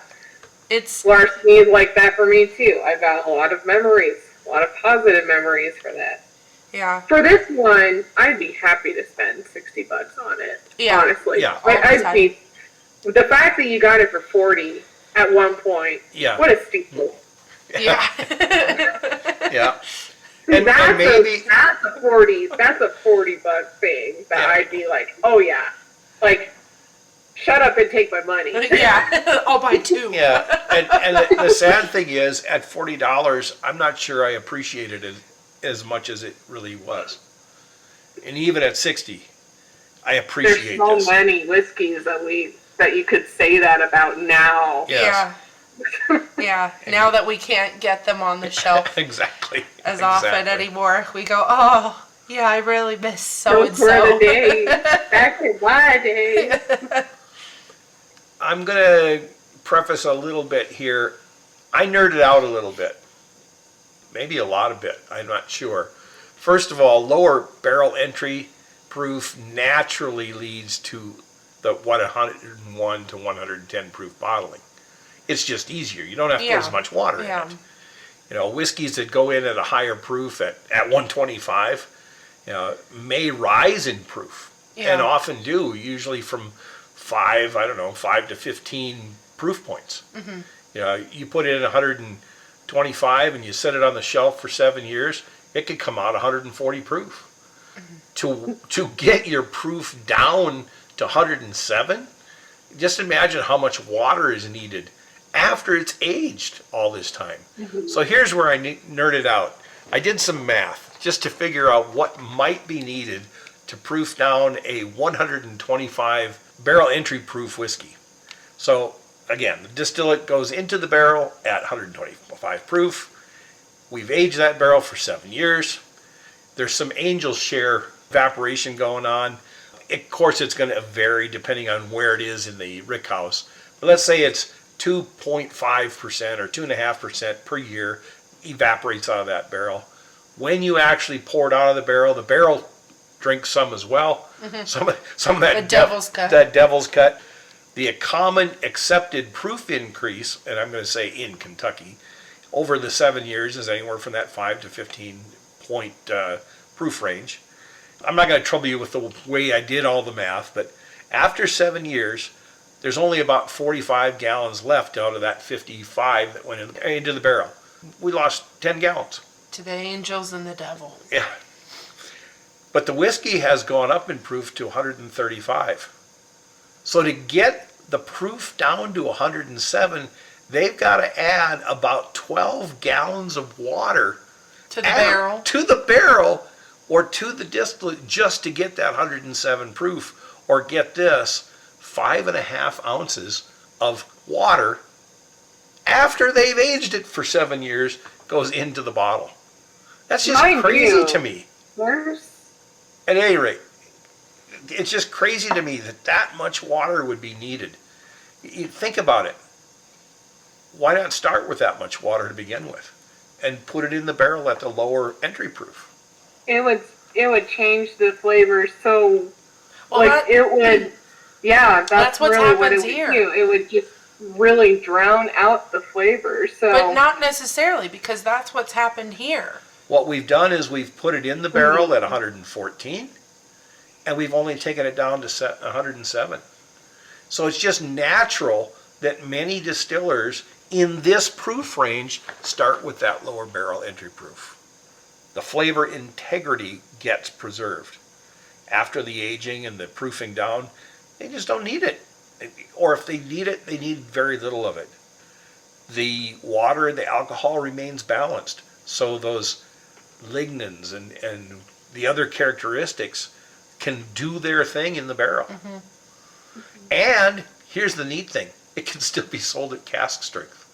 It's Larceny is like that for me too. I've got a lot of memories, a lot of positive memories for that. Yeah. For this one, I'd be happy to spend $60 on it. Yeah. Honestly, Yeah. I'd be. The fact that you got it for $40 at one point. Yeah. What a steal. Yeah. Yeah. And That's maybe a $40 thing that I'd be like, oh yeah, like, shut up and take my money. Yeah. I'll buy two. yeah. And the sad thing is, at $40, I'm not sure I appreciated it as much as it really was. And even at $60, I appreciate There's this. so many whiskeys that you could say that about now. Yes. Yeah. Now that we can't get them on the shelf Exactly. as often anymore, we go, oh, yeah, I really miss Those so-and-so. were the days. Back in my day. I'm going to preface a little bit here. I nerded out a little bit. Maybe a lot of bit. I'm not sure. First of all, lower barrel entry proof naturally leads to the 101 to 110 proof bottling. It's just easier. You don't have to put as much water in it. You know, whiskeys that go in at a higher proof at 125, may rise in proof, and often do, usually from 5 to 15 proof points. Mm-hmm. You know, you put it in 125 and you set it on the shelf for 7 years, it could come out 140 proof. to get your proof down to 107, just imagine how much water is needed after it's aged all this time. So here's where I nerded out. I did some math just to figure out what might be needed to proof down a 125 barrel entry proof whiskey. So again, the distillate goes into the barrel at 125 proof. We've aged that barrel for 7 years. There's some angel share evaporation going on. Of course, it's going to vary depending on where it is in the rick house. But let's say it's 2.5% or 2.5% per year evaporates out of that barrel. When you actually pour it out of the barrel drinks some as well. Some of that devil's cut. The common accepted proof increase, and I'm going to say in Kentucky, over the 7 years is anywhere from that 5 to 15 point proof range. I'm not going to trouble you with the way I did all the math, but after 7 years, there's only about 45 gallons left out of that 55 that went into the barrel. We lost 10 gallons. To the angels and the devil. Yeah. But the whiskey has gone up in proof to 135. So to get the proof down to 107, they've got to add about 12 gallons of water to the barrel or to the distillate just to get that 107 proof, or get this, 5.5 ounces of water after they've aged it for 7 years goes into the bottle. That's just crazy to me. At any rate, it's just crazy to me that much water would be needed. You think about it. Why not start with that much water to begin with and put it in the barrel at the lower entry proof? It would change the flavor so, that's what really happens what it here. would do. It would just really drown out the flavor. So, but not necessarily, because that's what's happened here. What we've done is we've put it in the barrel at 114, and we've only taken it down to 107. So it's just natural that many distillers in this proof range start with that lower barrel entry proof. The flavor integrity gets preserved. After the aging and the proofing down, they just don't need it. Or if they need it, they need very little of it. The water and the alcohol remains balanced. So those lignans and the other characteristics can do their thing in the barrel. And here's the neat thing. It can still be sold at cask strength.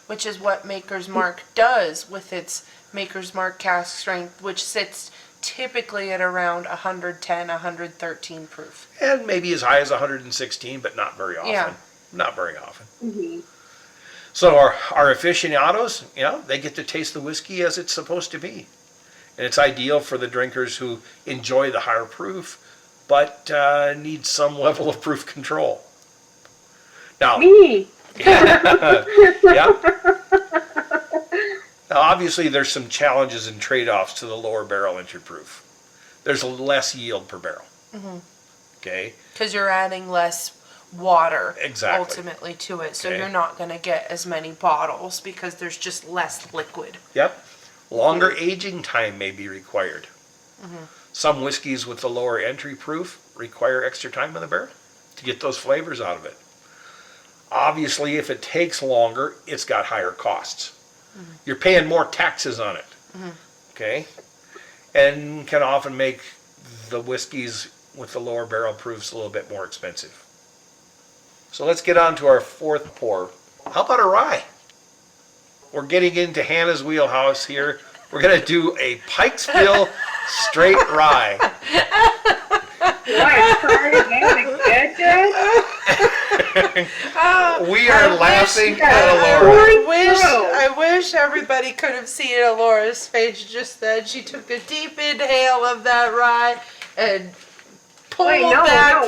Which is what Maker's Mark does with its Maker's Mark cask strength, which sits typically at around 110, 113 proof. And maybe as high as 116, but not very often. Yeah. Not very often. So our aficionados, they get to taste the whiskey as it's supposed to be. And it's ideal for the drinkers who enjoy the higher proof, but need some level of proof control. Now, me. Yeah. Now, obviously, there's some challenges and trade-offs to the lower barrel entry proof. There's less yield per barrel. Okay. Because you're adding less water ultimately to it, so you're not going to get as many bottles because there's just less liquid. Yep. Longer aging time may be required. Some whiskeys with the lower entry proof require extra time in the barrel to get those flavors out of it. Obviously, if it takes longer, it's got higher costs. You're paying more taxes on it. Okay? And can often make the whiskeys with the lower barrel proofs a little bit more expensive. So let's get on to our fourth pour. How about a rye? We're getting into Hannah's wheelhouse here. We're going to do a Pikesville straight rye. We are laughing at Elora. I wish everybody could have seen Elora's face just then. She took a deep inhale of that rye and pulled back.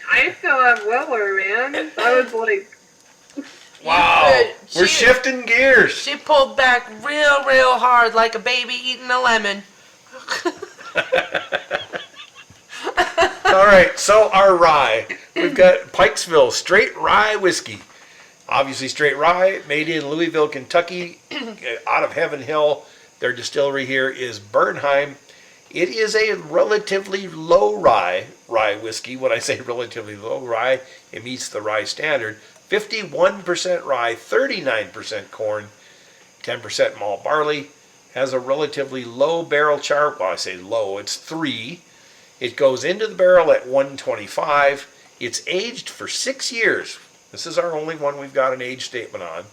I still have Weller, man. I was like... Wow, we're shifting gears. She pulled back real hard like a baby eating a lemon. All right, so our rye. We've got Pikesville straight rye whiskey. Obviously straight rye, made in Louisville, Kentucky, out of Heaven Hill. Their distillery here is Bernheim. It is a relatively low rye whiskey. When I say relatively low rye, it meets the rye standard. 51% rye, 39% corn, 10% malt barley. Has a relatively low barrel char. Well, I say low, it's 3. It goes into the barrel at 125. It's aged for 6 years. This is our only one we've got an age statement on.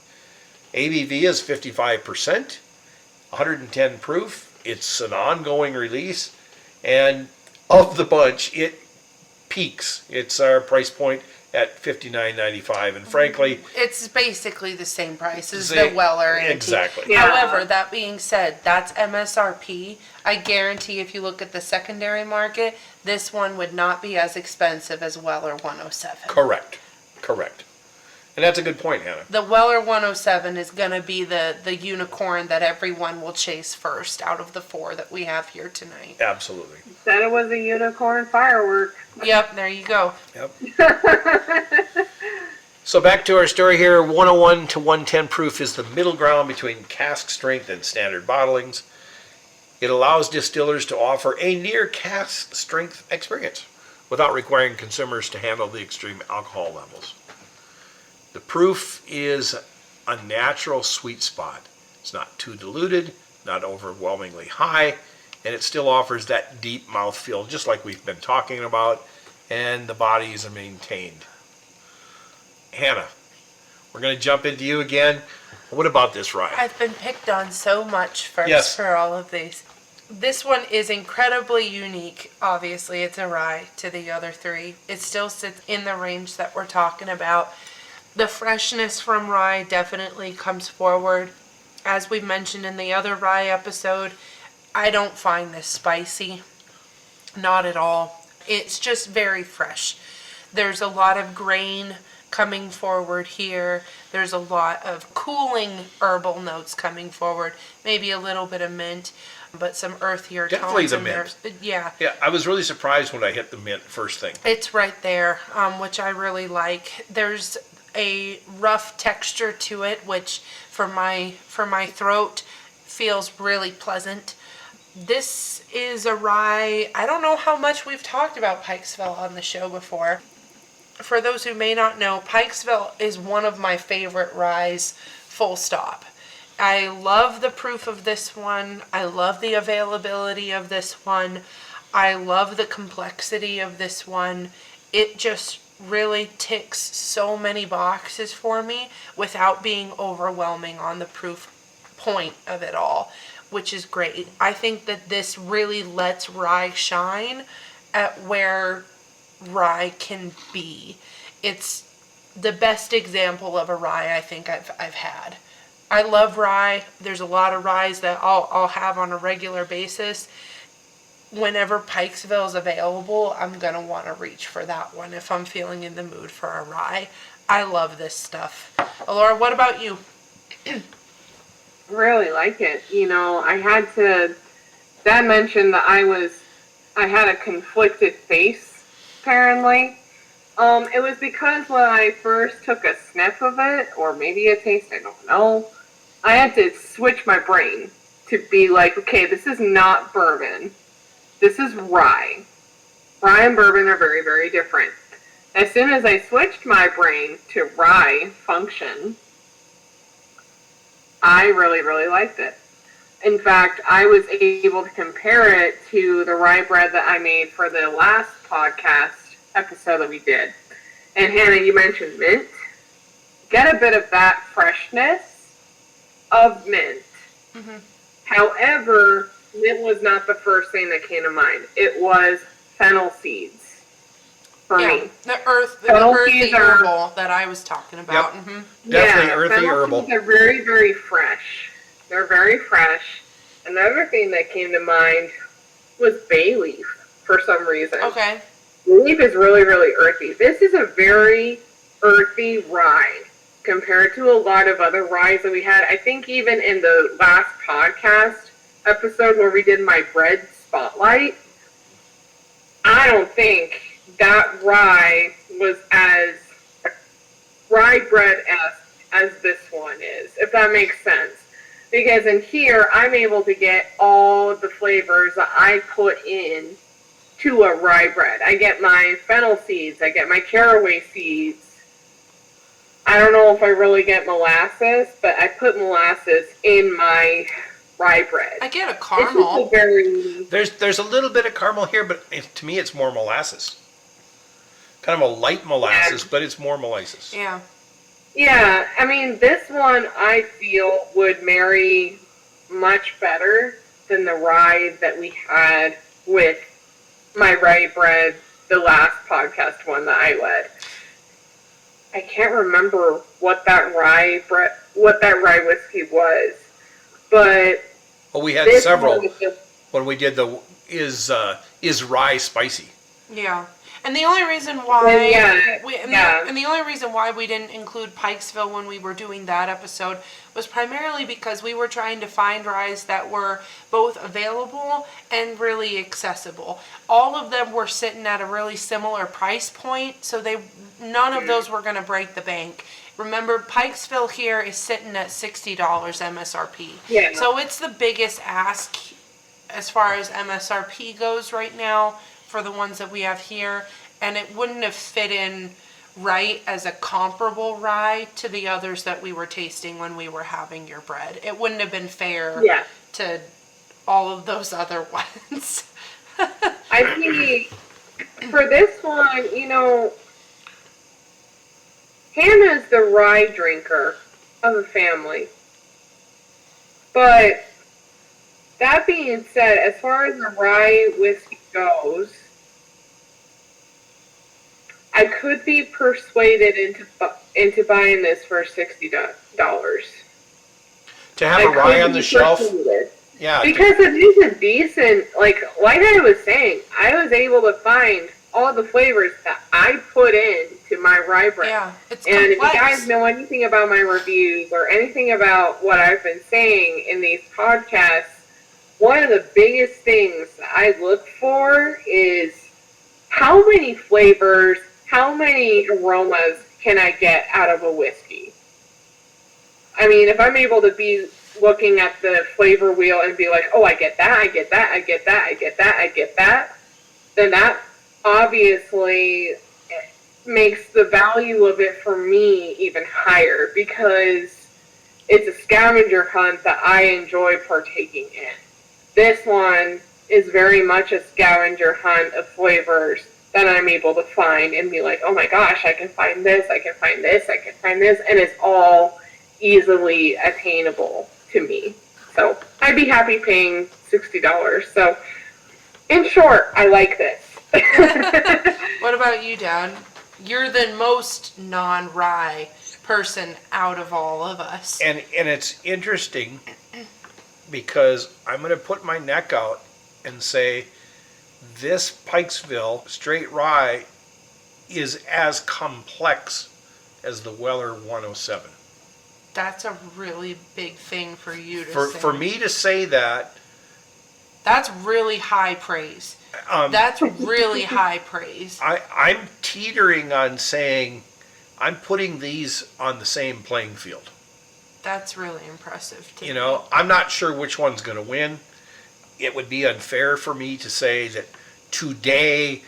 ABV is 55%, 110 proof. It's an ongoing release, and of the bunch, it peaks. It's our price point at $59.95, and frankly, It's basically the same price as the Weller Antique. Exactly. Yeah. However, that being said, that's MSRP. I guarantee if you look at the secondary market, this one would not be as expensive as Weller 107. Correct. And that's a good point, Hannah. The Weller 107 is going to be the unicorn that everyone will chase first out of the 4 that we have here tonight. Absolutely. Said it was a unicorn firework. Yep, there you go. Yep. So back to our story here. 101 to 110 proof is the middle ground between cask strength and standard bottlings. It allows distillers to offer a near cask strength experience without requiring consumers to handle the extreme alcohol levels. The proof is a natural sweet spot. It's not too diluted, not overwhelmingly high, and it still offers that deep mouthfeel, just like we've been talking about, and the bodies are maintained. Hannah, we're going to jump into you again. What about this rye? I've been picked on so much first Yes. for all of these. This one is incredibly unique. Obviously, it's a rye to the other 3. It still sits in the range that we're talking about. The freshness from rye definitely comes forward. As we mentioned in the other rye episode, I don't find this spicy. Not at all. It's just very fresh. There's a lot of grain coming forward here. There's a lot of cooling herbal notes coming forward. Maybe a little bit of mint, but some earthier Definitely tones the in mint. there. Yeah. Yeah, I was really surprised when I hit the mint first thing. It's right there, which I really like. There's a rough texture to it, which for my throat feels really pleasant. This is a rye. I don't know how much we've talked about Pikesville on the show before. For those who may not know, Pikesville is one of my favorite ryes, full stop. I love the proof of this one. I love the availability of this one. I love the complexity of this one. It just really ticks so many boxes for me without being overwhelming on the proof point of it all, which is great. I think that this really lets rye shine at where rye can be. It's the best example of a rye I think I've had. I love rye. There's a lot of ryes that I'll have on a regular basis. Whenever Pikesville is available, I'm going to want to reach for that one if I'm feeling in the mood for a rye. I love this stuff. Elora, what about you? Really like it. You know, I had to. Dad mentioned that I had a conflicted face. Apparently, it was because when I first took a sniff of it, or maybe a taste, I don't know. I had to switch my brain to be like, okay, this is not bourbon. This is rye. Rye and bourbon are very, very different. As soon as I switched my brain to rye function, I really, really liked it. In fact, I was able to compare it to the rye bread that I made for the last podcast episode that we did. And Hannah, you mentioned mint. Get a bit of that freshness of mint. Mm-hmm. However, mint was not the first thing that came to mind. It was fennel seeds for me. The earthy herbal that I was talking about. Yep. Mm-hmm. Definitely earthy fennel herbal. Seeds are very, very fresh. They're very fresh. Another thing that came to mind was bay leaf for some reason. Okay. Bay leaf is really, really earthy. This is a very earthy rye compared to a lot of other ryes that we had. I think even in the last podcast episode where we did my bread spotlight, I don't think that rye was as rye bread as this one is, if that makes sense. Because in here, I'm able to get all of the flavors that I put in to a rye bread. I get my fennel seeds, I get my caraway seeds. I don't know if I really get molasses, but I put molasses in my rye bread. I get a It's caramel. just a very... There's a little bit of caramel here, but to me it's more molasses. Kind of a light molasses, but it's more molasses. Yeah. Yeah, I mean, this one I feel would marry much better than the rye that we had with my rye bread, the last podcast one that I led. I can't remember what that rye whiskey was, but Well, we had this several one was just, when we did the is rye spicy. Yeah. And the only reason why Yeah. and the only reason why we didn't include Pikesville when we were doing that episode was primarily because we were trying to find ryes that were both available and really accessible. All of them were sitting at a really similar price point, so none of those were going to break the bank. Remember, Pikesville here is sitting at $60 MSRP. Yeah. So it's the biggest ask as far as MSRP goes right now for the ones that we have here, and it wouldn't have fit in right as a comparable rye to the others that we were tasting when we were having your bread. It wouldn't have been fair to all of those other ones. I think for this one, you know, Hannah's the rye drinker of the family. But that being said, as far as the rye whiskey goes, I could be persuaded into buying this for $60. To have a rye on the shelf, yeah. Because it is a decent, like I was saying, I was able to find all the flavors that I put into my rye bread. Yeah, it's and complex. if you guys know anything about my reviews or anything about what I've been saying in these podcasts, one of the biggest things that I look for is how many flavors, how many aromas can I get out of a whiskey? I mean, if I'm able to be looking at the flavor wheel and be like, oh, I get that, I get that, I get that, I get that, I get that, then that obviously makes the value of it for me even higher because it's a scavenger hunt that I enjoy partaking in. This one is very much a scavenger hunt of flavors that I'm able to find and be like, oh my gosh, I can find this, I can find this, I can find this, and it's all easily attainable to me. So I'd be happy paying $60. So in short, I like this. What about you, Dad? You're the most non-rye person out of all of us. And it's interesting because I'm going to put my neck out and say this Pikesville straight rye is as complex as the Weller 107. That's a really big thing for you to say. For me to say that, that's really high praise. That's really high praise. I'm teetering on saying I'm putting these on the same playing field. That's really impressive to You know, I'm not sure which one's going to win. It would be unfair for me to say that today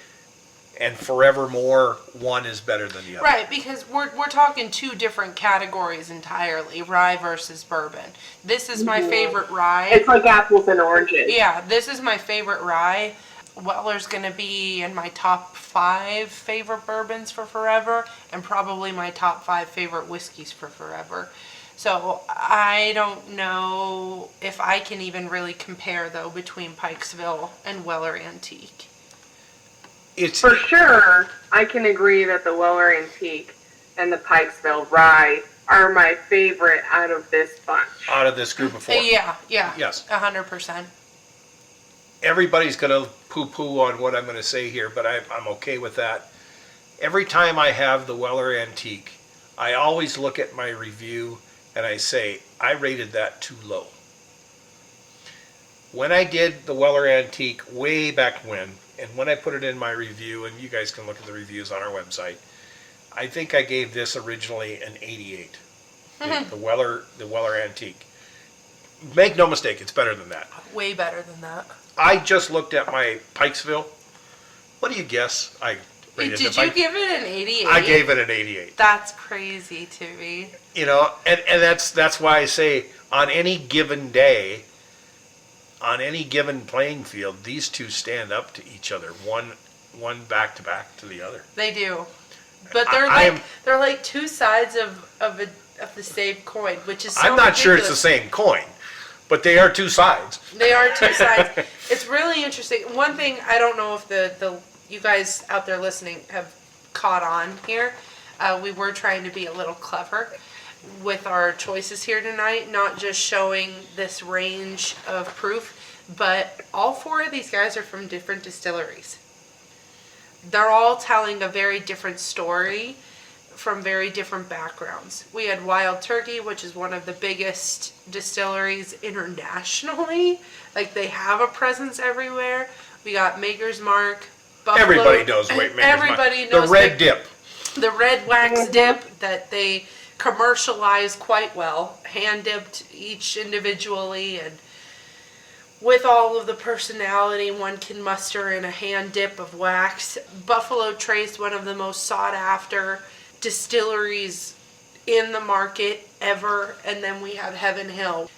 and forevermore one is better than the other. Right, because we're talking two different categories entirely, rye versus bourbon. This is my favorite rye. It's like apples and oranges. Yeah, this is my favorite rye. Weller's going to be in my top 5 favorite bourbons for forever, and probably my top 5 favorite whiskeys for forever. So I don't know if I can even really compare, though, between Pikesville and Weller Antique. For sure, I can agree that the Weller Antique and the Pikesville Rye are my favorite out of this bunch. Out of this group of 4. Yeah. Yes. 100%. Everybody's going to poo-poo on what I'm going to say here, but I'm okay with that. Every time I have the Weller Antique, I always look at my review and I say, I rated that too low. When I did the Weller Antique way back when, and when I put it in my review, and you guys can look at the reviews on our website, I think I gave this originally an 88. The Weller Antique. make no mistake, it's better than that. Way better than that. I just looked at my Pikesville. What do you guess I rated Did it? you give it an 88? I gave it an 88. That's crazy to me. You know, and that's why I say on any given day, on any given playing field, these two stand up to each other, one back to back to the other. They do, but they're they're like two sides of the same coin, which is so I'm not ridiculous. sure it's the same coin, but they are two sides. They are two sides. It's really interesting. One thing I don't know if the you guys out there listening have caught on here. We were trying to be a little clever with our choices here tonight, not just showing this range of proof, but all four of these guys are from different distilleries. They're all telling a very different story from very different backgrounds. We had Wild Turkey, which is one of the biggest distilleries internationally. Like, they have a presence everywhere. We got Maker's Mark, Buffalo. Everybody knows Maker's Mark. Everybody knows the red dip. The red wax dip that they commercialize quite well, hand dipped each individually, and with all of the personality one can muster in a hand dip of wax. Buffalo Trace, one of the most sought after distilleries in the market ever. And then we have Heaven Hill.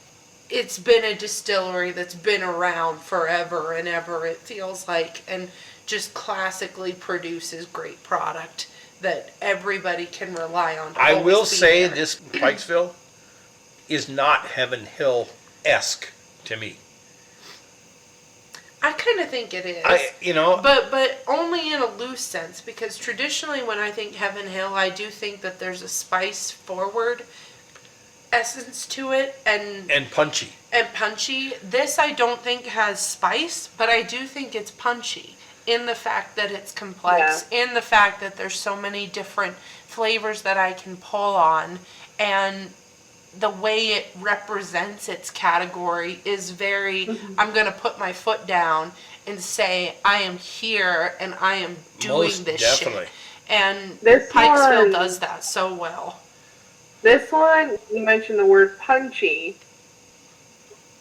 It's been a distillery that's been around forever and ever, it feels like, and just classically produces great product that everybody can rely on. I will say there. this Pikesville is not Heaven Hill-esque to me. I kind of think it is. But only in a loose sense, because traditionally when I think Heaven Hill, I do think that there's a spice forward essence to it and punchy. This I don't think has spice, but I do think it's punchy in the fact that it's complex, in the fact that there's so many different flavors that I can pull on, and the way it represents its category is very, I'm going to put my foot down and say, I am here and I am doing Most this definitely. shit. And This Pikesville one- does that so well. This one, you mentioned the word punchy.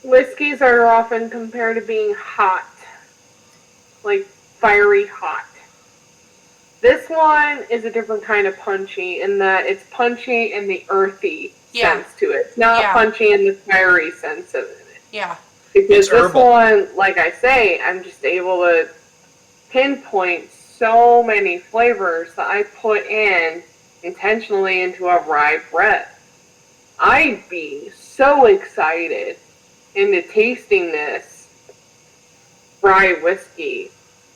Whiskeys are often compared to being hot, like fiery hot. This one is a different kind of punchy in that it's punchy in the earthy sense to it. It's not punchy in the fiery sense of it. Yeah. Because It's this herbal. one, like I say, I'm just able to pinpoint so many flavors that I put in intentionally into a rye bread. I'd be so excited into tasting this rye whiskey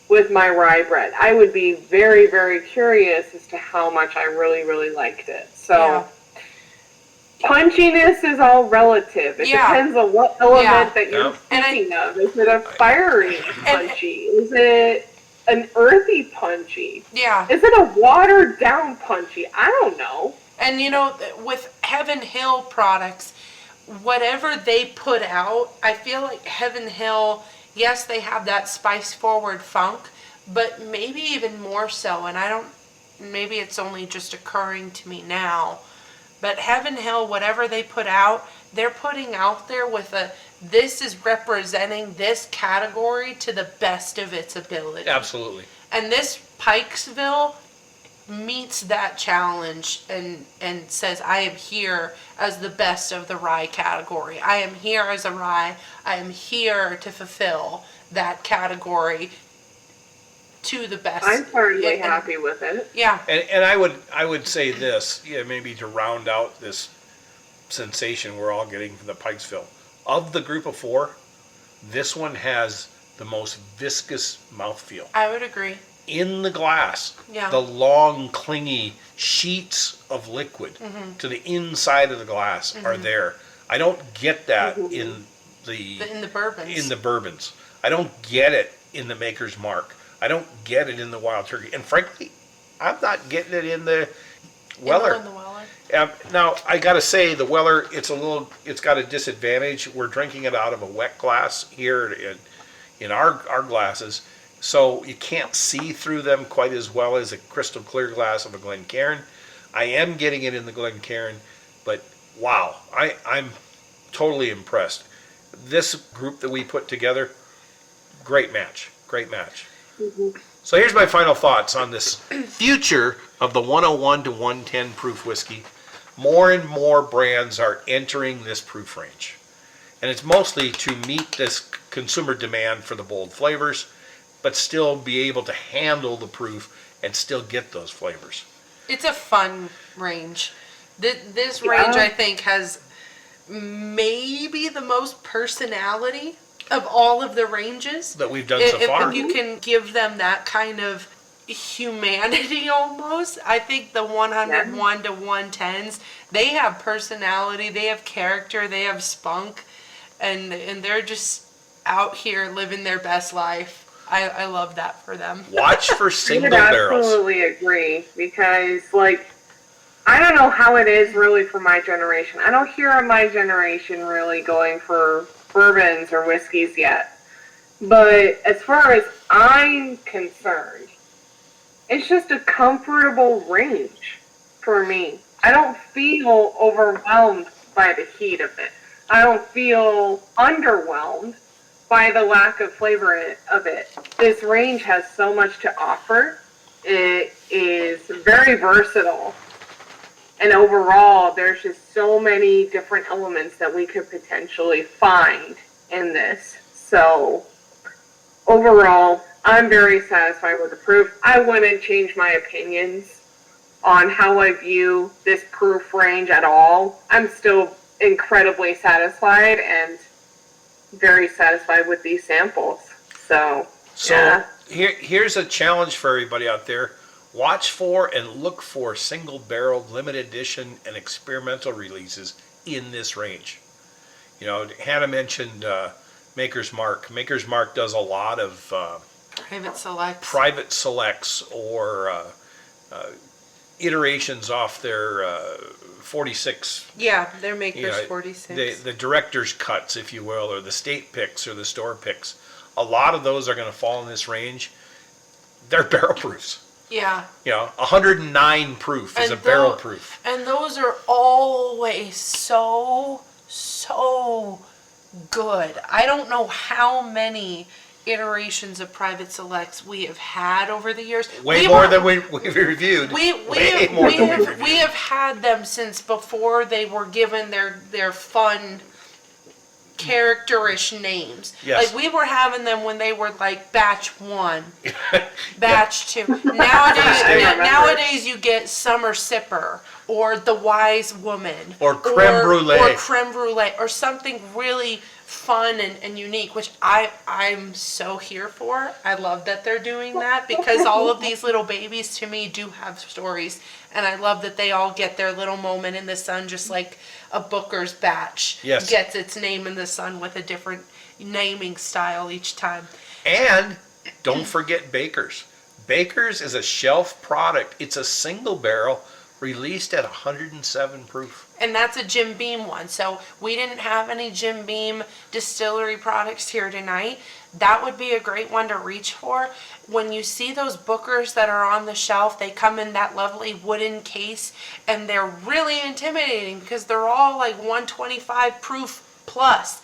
with my rye bread. I would be very, very curious as to how much I really, really liked it. So, punchiness is all relative. It depends on what element that you're thinking of. Is it a fiery punchy? Is it an earthy punchy? Yeah. Is it a watered down punchy? I don't know. And with Heaven Hill products, whatever they put out, I feel like Heaven Hill, yes, they have that spice forward funk, but maybe even more so, and maybe it's only just occurring to me now, but Heaven Hill, whatever they put out, they're putting out there with this is representing this category to the best of its ability. Absolutely. And this Pikesville meets that challenge and says, I am here as the best of the rye category. I am here as a rye. I am here to fulfill that category to the best. I'm thoroughly happy with it. Yeah. And I would say this, maybe to round out this sensation we're all getting from the Pikesville. Of the group of four, this one has the most viscous mouthfeel. I would agree. In the glass, the long, clingy sheets of liquid to the inside of the glass are there. I don't get that in the bourbons. In the bourbons, I don't get it in the Maker's Mark. I don't get it in the Wild Turkey, and frankly, I'm not getting it in the Weller. In the Weller. Now I got to say the Weller, it's got a disadvantage. We're drinking it out of a wet glass here in our glasses. So you can't see through them quite as well as a crystal clear glass of a Glencairn. I am getting it in the Glencairn, but wow, I'm totally impressed. this group that we put together, great match. So here's my final thoughts on this future of the 101 to 110 proof whiskey. More and more brands are entering this proof range. And it's mostly to meet this consumer demand for the bold flavors, but still be able to handle the proof and still get those flavors. It's a fun range. This range, I think, has maybe the most personality of all of the ranges That we've done so far. If you can give them that kind of humanity almost. I think the 101 to 110s, they have personality, they have character, they have spunk, and they're just out here living their best life. I love that for them. Watch for single I would barrels. absolutely agree, because I don't know how it is really for my generation. I don't hear my generation really going for bourbons or whiskeys yet. But as far as I'm concerned, it's just a comfortable range for me. I don't feel overwhelmed by the heat of it. I don't feel underwhelmed by the lack of flavor of it. This range has so much to offer. It is very versatile. And overall, there's just so many different elements that we could potentially find in this. So overall, I'm very satisfied with the proof. I wouldn't change my opinions on how I view this proof range at all. I'm still incredibly satisfied and very satisfied with these samples. So yeah. Here's a challenge for everybody out there. Watch for and look for single barrel, limited edition, and experimental releases in this range. You know, Hannah mentioned Maker's Mark. Maker's Mark does a lot of private selects or iterations off their 46. Yeah, they're Maker's 46. The director's cuts, if you will, or the state picks or the store picks. A lot of those are going to fall in this range. They're barrel proofs. Yeah. 109 proof is a barrel proof. And those are always so good. I don't know how many iterations of private selects we have had over the years. Way more than we've reviewed. We have had them since before they were given their fun characterish names. Yes. Like we were having them when they were like batch 1, batch 2. Nowadays you get Summer Sipper or the Wise Woman or creme brulee or something really fun and unique, which I'm so here for. I love that they're doing that because all of these little babies to me do have stories, and I love that they all get their little moment in the sun, just like a Booker's batch gets its name in the sun with a different naming style each time. And don't forget Baker's. Baker's is a shelf product. It's a single barrel released at 107 proof. And that's a Jim Beam one. So we didn't have any Jim Beam distillery products here tonight. That would be a great one to reach for. When you see those Bookers that are on the shelf, they come in that lovely wooden case, and they're really intimidating because they're all like 125 proof plus.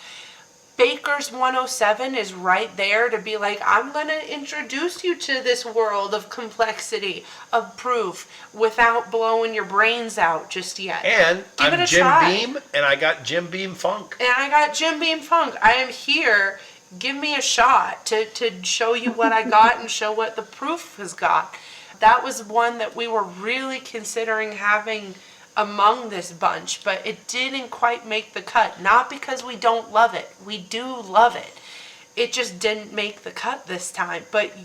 Baker's 107 is right there to be like, I'm going to introduce you to this world of complexity, of proof, without blowing your brains out just yet. And Give I'm it a Jim try. Beam, and I got Jim Beam Funk. And I got Jim Beam Funk. I am here. Give me a shot to show you what I got and show what the proof has got. That was one that we were really considering having among this bunch, but it didn't quite make the cut. Not because we don't love it. We do love it. It just didn't make the cut this time. But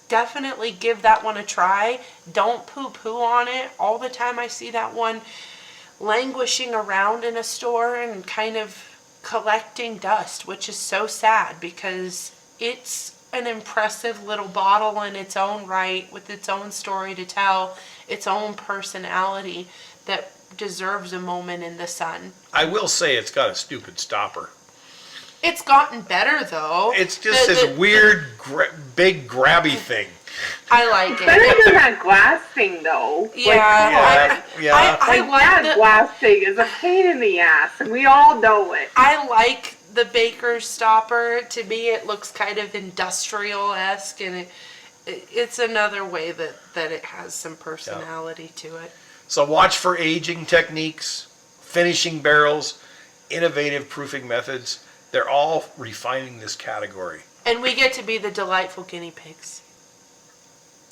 definitely give that one a try. Don't poo-poo on it. All the time I see that one languishing around in a store and kind of collecting dust, which is so sad because it's an impressive little bottle in its own right, with its own story to tell, its own personality that deserves a moment in the sun. I will say it's got a stupid stopper. It's gotten better though. It's just this weird, big grabby thing. I like it. Better than that glass thing though. Yeah. I like that the glass thing is a pain in the ass, and we all know it. I like the baker's stopper. To me, it looks kind of industrial-esque, and it's another way that it has some personality to it. So watch for aging techniques, finishing barrels, innovative proofing methods. They're all refining this category. And we get to be the delightful guinea pigs.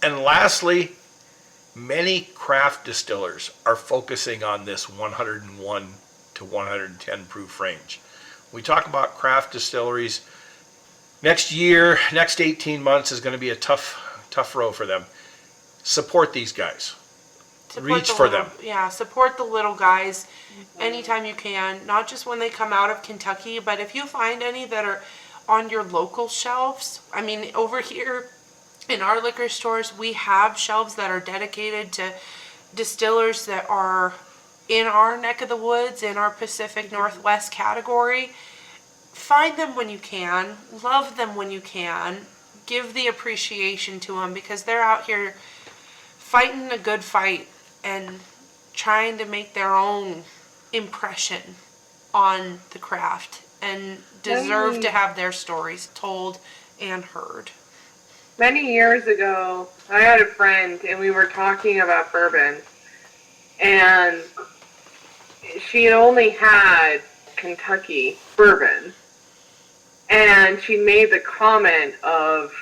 And lastly, many craft distillers are focusing on this 101 to 110 proof range. We talk about craft distilleries. Next year, next 18 months is going to be a tough row for them. Support these guys. Reach for them. Yeah, support the little guys anytime you can. Not just when they come out of Kentucky, but if you find any that are on your local shelves. I mean, over here in our liquor stores, we have shelves that are dedicated to distillers that are in our neck of the woods, in our Pacific Northwest category. Find them when you can. Love them when you can. Give the appreciation to them, because they're out here fighting a good fight and trying to make their own impression on the craft and deserve to have their stories told and heard. Many years ago, I had a friend and we were talking about bourbon, and she had only had Kentucky bourbon, and she made the comment of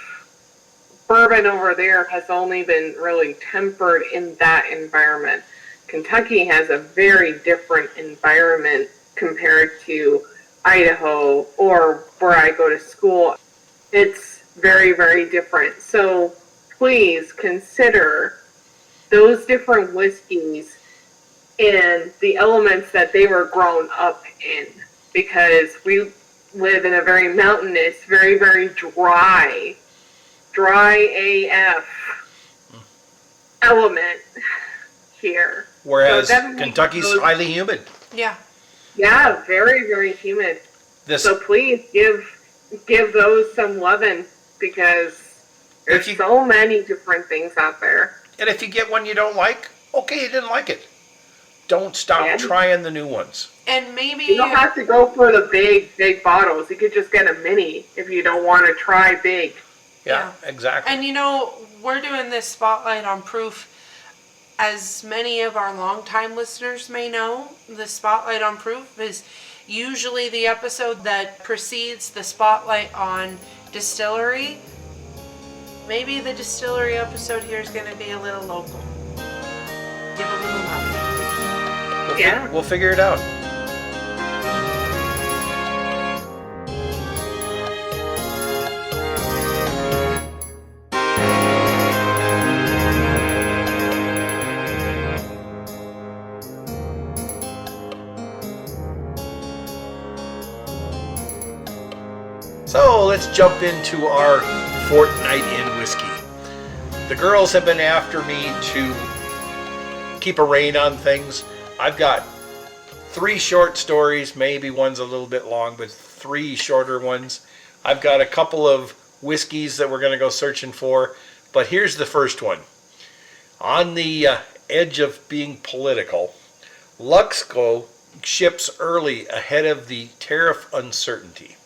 bourbon over there has only been really tempered in that environment. Kentucky has a very different environment compared to Idaho or where I go to school. It's very, very different. So please consider those different whiskeys and the elements that they were grown up in, because we live in a very mountainous, very, very dry AF element here. Whereas So Kentucky's highly humid. Yeah. Yeah, very, very humid. So please give those some loving, because there's so many different things out there. And if you get one you don't like, okay, you didn't like it. Don't stop trying the new ones. And maybe you don't have to go for the big bottles. You could just get a mini if you don't want to try big. Yeah, exactly. And you know, we're doing this spotlight on proof. As many of our longtime listeners may know, the spotlight on proof is usually the episode that precedes the spotlight on distillery. Maybe the distillery episode here is going to be a little local. Give a little love. We'll figure it out. So let's jump into our fortnight in whiskey. The girls have been after me to keep a rein on things. I've got 3 short stories, maybe one's a little bit long, but 3 shorter ones. I've got a couple of whiskeys that we're going to go searching for, but here's the first one. On the edge of being political, Luxco ships early ahead of the tariff uncertainty.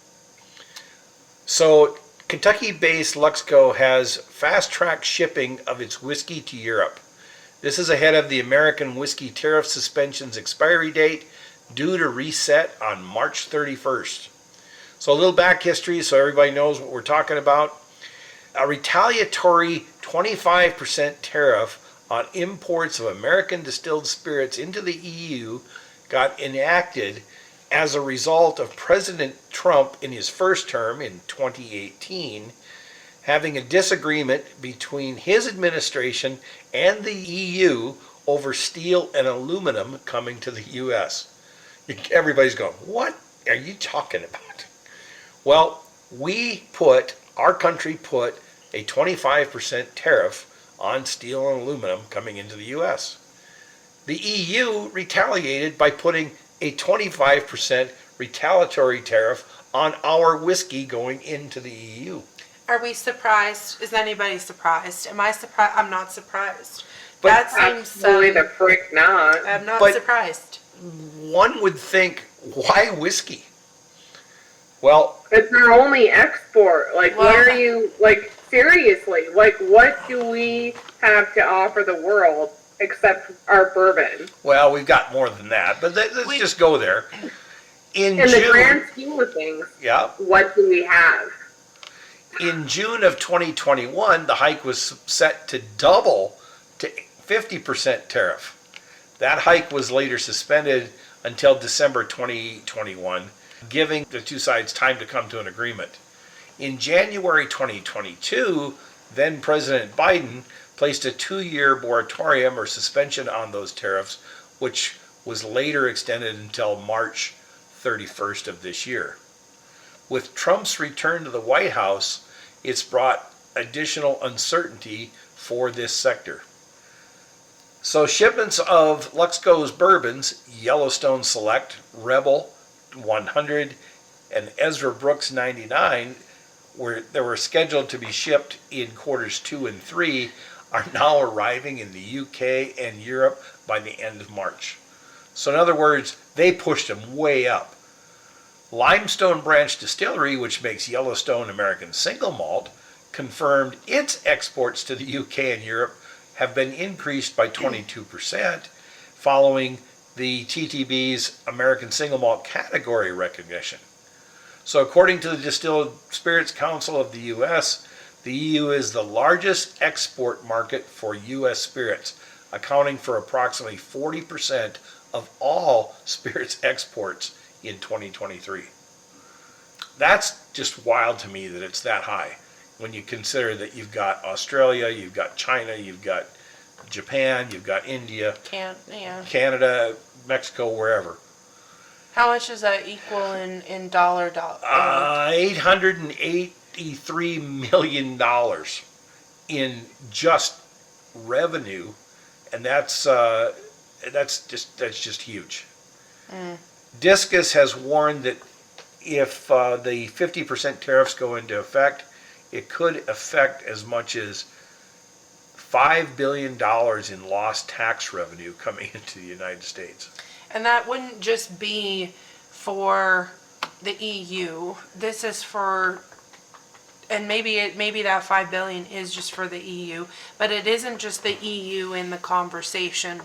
So Kentucky-based Luxco has fast-track shipping of its whiskey to Europe. This is ahead of the American whiskey tariff suspension's expiry date, due to reset on March 31st. So a little back history so everybody knows what we're talking about. A retaliatory 25% tariff on imports of American distilled spirits into the EU got enacted as a result of President Trump in his first term in 2018 having a disagreement between his administration and the EU over steel and aluminum coming to the U.S. Everybody's going, what are you talking about? Well, our country put a 25% tariff on steel and aluminum coming into the U.S. The EU retaliated by putting a 25% retaliatory tariff on our whiskey going into the EU. Are we surprised? Is anybody surprised? Am I surprised? I'm not surprised. But that seems absolutely the frick not. I'm not surprised. One would think, why whiskey? Well, It's our only export. Like, what Well- are you, like, seriously? Like, what do we have to offer the world except our bourbon? we've got more than that, but let's We- just go there. In In the June, grand scheme of things, yeah, what do we have? in June of 2021, the hike was set to double to 50% tariff. That hike was later suspended until December 2021, giving the two sides time to come to an agreement. In January 2022, then President Biden placed a 2-year moratorium or suspension on those tariffs, which was later extended until March 31st of this year. With Trump's return to the White House, it's brought additional uncertainty for this sector. So shipments of Luxco's bourbons, Yellowstone Select, Rebel 100, and Ezra Brooks 99, that were scheduled to be shipped in quarters 2 and 3, are now arriving in the UK and Europe by the end of March. So in other words, they pushed them way up. Limestone Branch Distillery, which makes Yellowstone American Single Malt, confirmed its exports to the UK and Europe have been increased by 22% following the TTB's American Single Malt category recognition. So according to the Distilled Spirits Council of the U.S., the EU is the largest export market for U.S. spirits, accounting for approximately 40% of all spirits exports in 2023. That's just wild to me that it's that high when you consider that you've got Australia, you've got China, you've got Japan, you've got India, Yeah. Canada, Mexico, wherever. How much does that equal in dollar? $883 million in just revenue, and that's just huge. Discus has warned that if the 50% tariffs go into effect, it could affect as much as $5 billion in lost tax revenue coming into the United States. And that wouldn't just be for the EU. This is for, and maybe that 5 billion is just for the EU, but it isn't just the EU in the conversation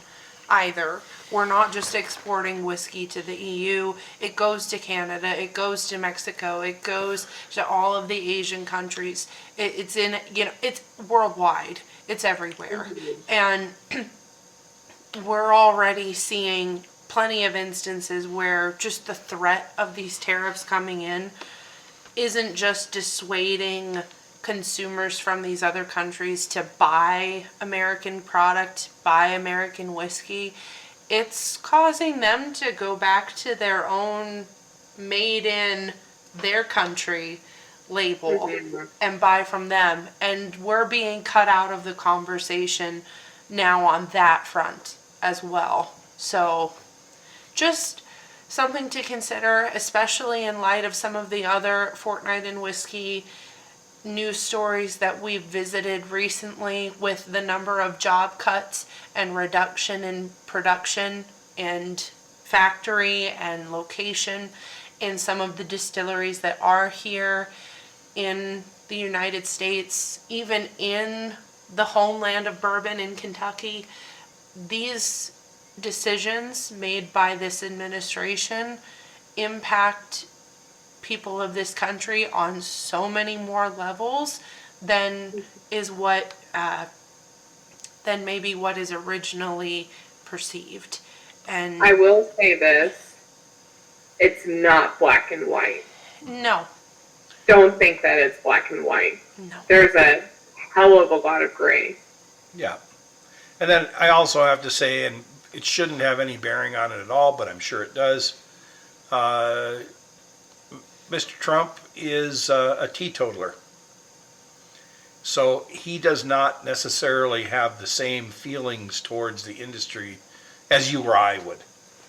either. We're not just exporting whiskey to the EU. It goes to Canada, it goes to Mexico, it goes to all of the Asian countries. It's in, it's worldwide. It's everywhere. And we're already seeing plenty of instances where just the threat of these tariffs coming in isn't just dissuading consumers from these other countries to buy American product, buy American whiskey. It's causing them to go back to their own made in their country label and buy from them. And we're being cut out of the conversation now on that front as well. So just something to consider, especially in light of some of the other Fortnight in Whiskey news stories that we've visited recently with the number of job cuts and reduction in production and factory and location in some of the distilleries that are here in the United States, even in the homeland of bourbon in Kentucky. These decisions made by this administration impact people of this country on so many more levels than maybe what is originally perceived. And I will say this, it's not black and white. no, Don't think that it's black and white. no. There's a hell of a lot of gray. Yeah. And then I also have to say, and it shouldn't have any bearing on it at all, but I'm sure it does, Mr. Trump is a teetotaler. So he does not necessarily have the same feelings towards the industry as you or I would.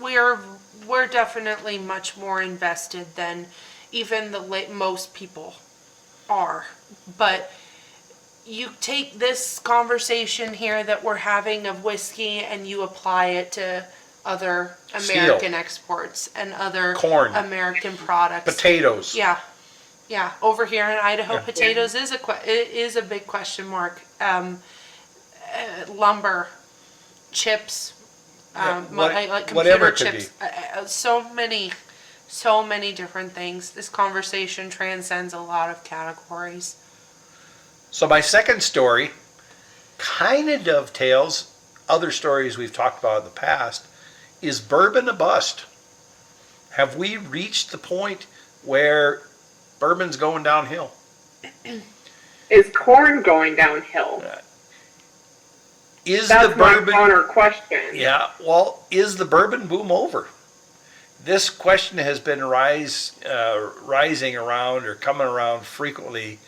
We're definitely much more invested than even most people are. But you take this conversation here that we're having of whiskey and you apply it to other Steel. American exports and other Corn. American products. Potatoes. Yeah. Yeah, over here in Idaho, potatoes is a big question mark. Lumber, chips, like computer whatever it could chips, so many different things. This conversation transcends a lot of categories. So my second story kind of dovetails other stories we've talked about in the past. Is bourbon a bust? Have we reached the point where bourbon's going downhill? Is corn going downhill? Is That's the bourbon my counter question. Yeah, well, is the bourbon boom over? This question has been rising around or coming around frequently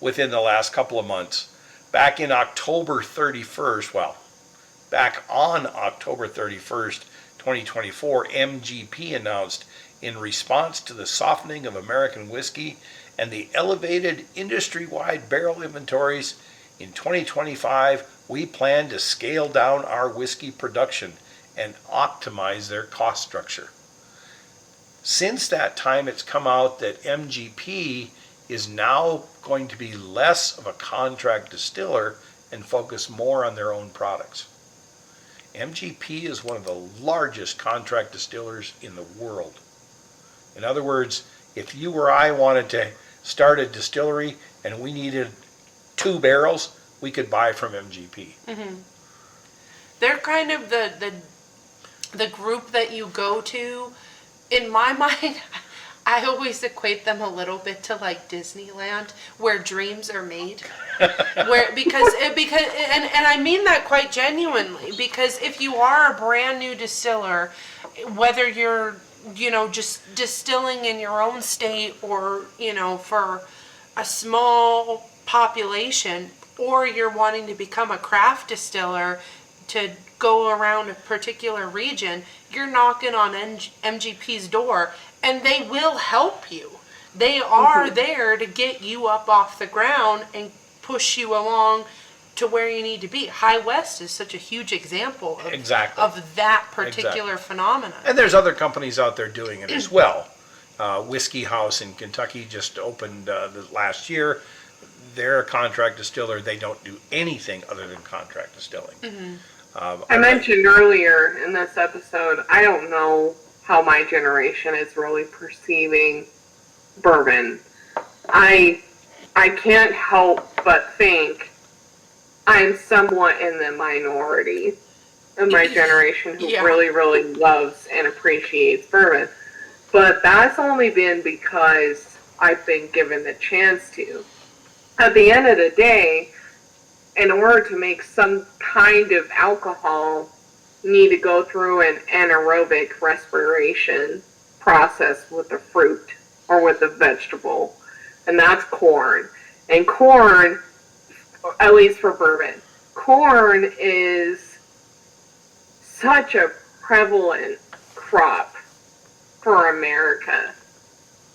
within the last couple of months. Back on October 31st, 2024, MGP announced, in response to the softening of American whiskey and the elevated industry-wide barrel inventories, in 2025, we plan to scale down our whiskey production and optimize their cost structure. Since that time, it's come out that MGP is now going to be less of a contract distiller and focus more on their own products. MGP is one of the largest contract distillers in the world. In other words, if you or I wanted to start a distillery and we needed 2 barrels, we could buy from MGP. Mm-hmm. They're kind of the group that you go to. In my mind, I always equate them a little bit to like Disneyland, where dreams are made. because I mean that quite genuinely, because if you are a brand new distiller, whether you're just distilling in your own state or for a small population, or you're wanting to become a craft distiller to go around a particular region, you're knocking on MGP's door, and they will help you. They are there to get you up off the ground and push you along to where you need to be. High West is such a huge example of that particular phenomenon. And there's other companies out there doing it as well. Whiskey House in Kentucky just opened last year. They're a contract distiller. They don't do anything other than contract distilling. I mentioned earlier in this episode, I don't know how my generation is really perceiving bourbon. I can't help but think I'm somewhat in the minority of my generation who really, really loves and appreciates bourbon. But that's only been because I've been given the chance to. At the end of the day, in order to make some kind of alcohol, you need to go through an anaerobic respiration process with the fruit or with the vegetable, and that's corn. And corn, at least for bourbon, corn is such a prevalent crop for America.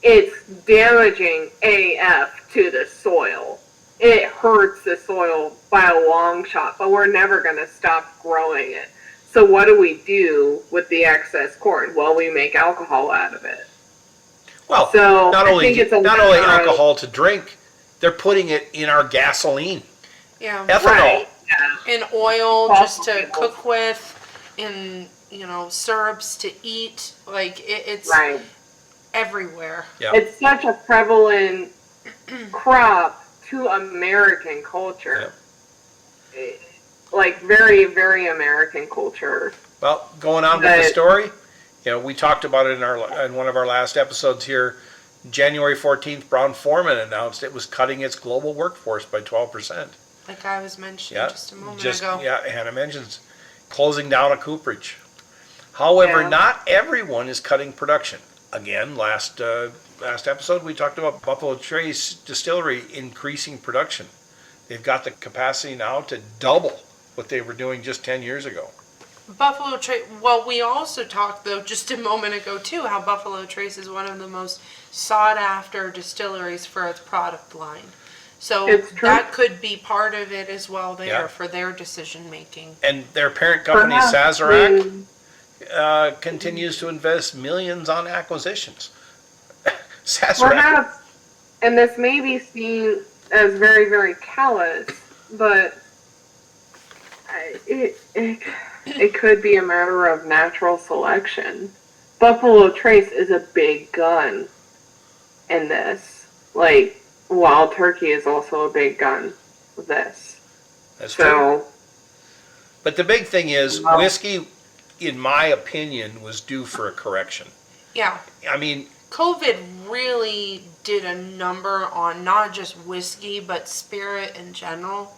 It's damaging AF to the soil. It hurts the soil by a long shot, but we're never going to stop growing it. So what do we do with the excess corn? Well, we make alcohol out of it. Well, so not only alcohol to drink, they're putting it in our gasoline. Yeah. Ethanol. Right. Yeah. In oil just to cook with, in syrups to eat. Like it's right. everywhere. Yeah. It's such a prevalent crop to American culture. Yeah. Like very, very American culture. Well, going on with the story, we talked about it in one of our last episodes here. January 14th, Brown-Forman announced it was cutting its global workforce by 12%. Like I was mentioning just a moment ago. Yeah, Hannah mentions closing down a cooperage. However, not everyone is cutting production. Again, last episode we talked about Buffalo Trace Distillery increasing production. They've got the capacity now to double what they were doing just 10 years ago. Buffalo Trace, well, we also talked, though, just a moment ago, too, how Buffalo Trace is one of the most sought-after distilleries for its product line. So that could be part of it as well there for their decision-making. And their parent company, Sazerac, continues to invest millions on acquisitions. That's Perhaps, and this may be seen as very, very callous, but it could be a matter of natural selection. Buffalo Trace is a big gun in this. Like, Wild Turkey is also a big gun with this. That's true. But the big thing is, whiskey, in my opinion, was due for a correction. Yeah. I mean, COVID really did a number on not just whiskey, but spirit in general,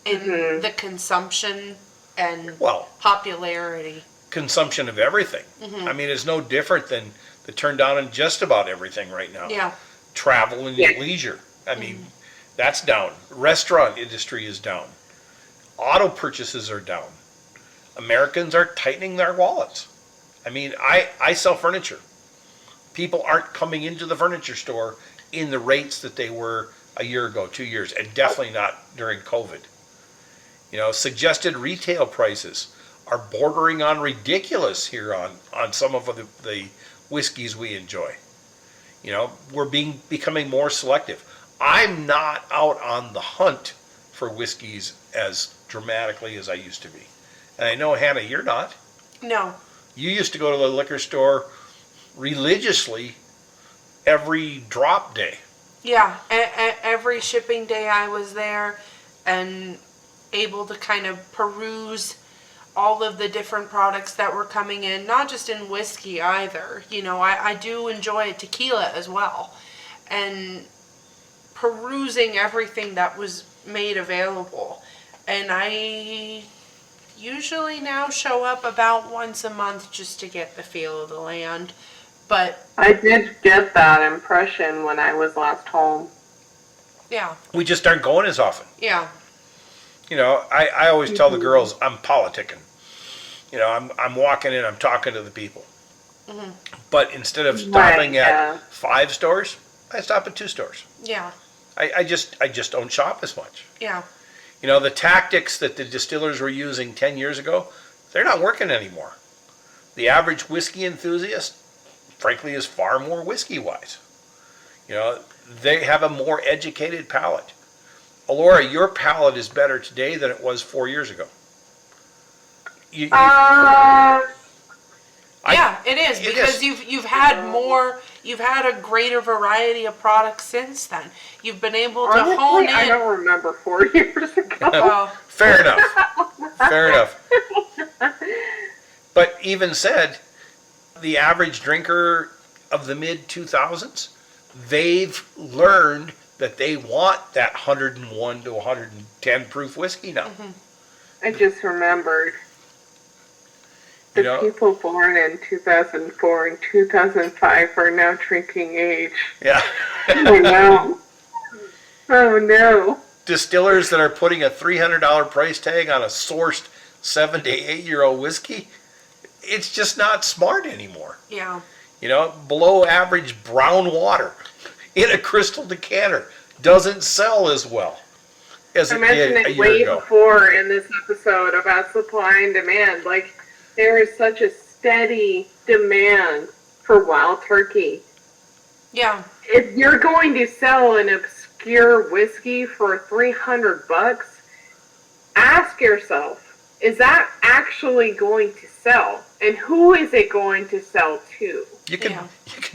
in the consumption and popularity. Consumption of everything. I mean, it's no different than the turn down in just about everything right now. Yeah. Travel and leisure. I mean, that's down. Restaurant industry is down. Auto purchases are down. Americans are tightening their wallets. I mean, I sell furniture. People aren't coming into the furniture store in the rates that they were a year ago, 2 years, and definitely not during COVID. You know, suggested retail prices are bordering on ridiculous here on some of the whiskeys we enjoy. You know, we're becoming more selective. I'm not out on the hunt for whiskeys as dramatically as I used to be. And I know, Hannah, you're not. No. You used to go to the liquor store religiously every drop day. Yeah, every shipping day I was there and able to kind of peruse all of the different products that were coming in, not just in whiskey either. You know, I do enjoy tequila as well. And perusing everything that was made available. And I usually now show up about once a month just to get the feel of the land. But I did get that impression when I was last home. Yeah. We just aren't going as often. Yeah. You know, I always tell the girls I'm politicking. You know, I'm walking in, I'm talking to the people. But instead of stopping at 5 stores, I stop at 2 stores. Yeah. I just don't shop as much. Yeah. You know, the tactics that the distillers were using 10 years ago, they're not working anymore. The average whiskey enthusiast, frankly, is far more whiskey-wise. You know, they have a more educated palate. Elora, your palate is better today than it was 4 years ago. Yeah, it is, because you've had more, you've had a greater variety of products since then. You've been able to hone in. I don't remember 4 years ago. Well, fair enough. Fair enough. But even said, the average drinker of the mid-2000s, they've learned that they want that 101 to 110 proof whiskey now. I just remembered. The people born in 2004 and 2005 are now drinking age. Yeah. Oh no. Oh no. Distillers that are putting a $300 price tag on a sourced 7 to 8 year old whiskey, it's just not smart anymore. Yeah. You know, below average brown water in a crystal decanter doesn't sell as well as it did a year ago. I mentioned it way before in this episode about supply and demand. Like, there is such a steady demand for Wild Turkey. Yeah. If you're going to sell an obscure whiskey for $300, ask yourself, is that actually going to sell? And who is it going to sell to? You can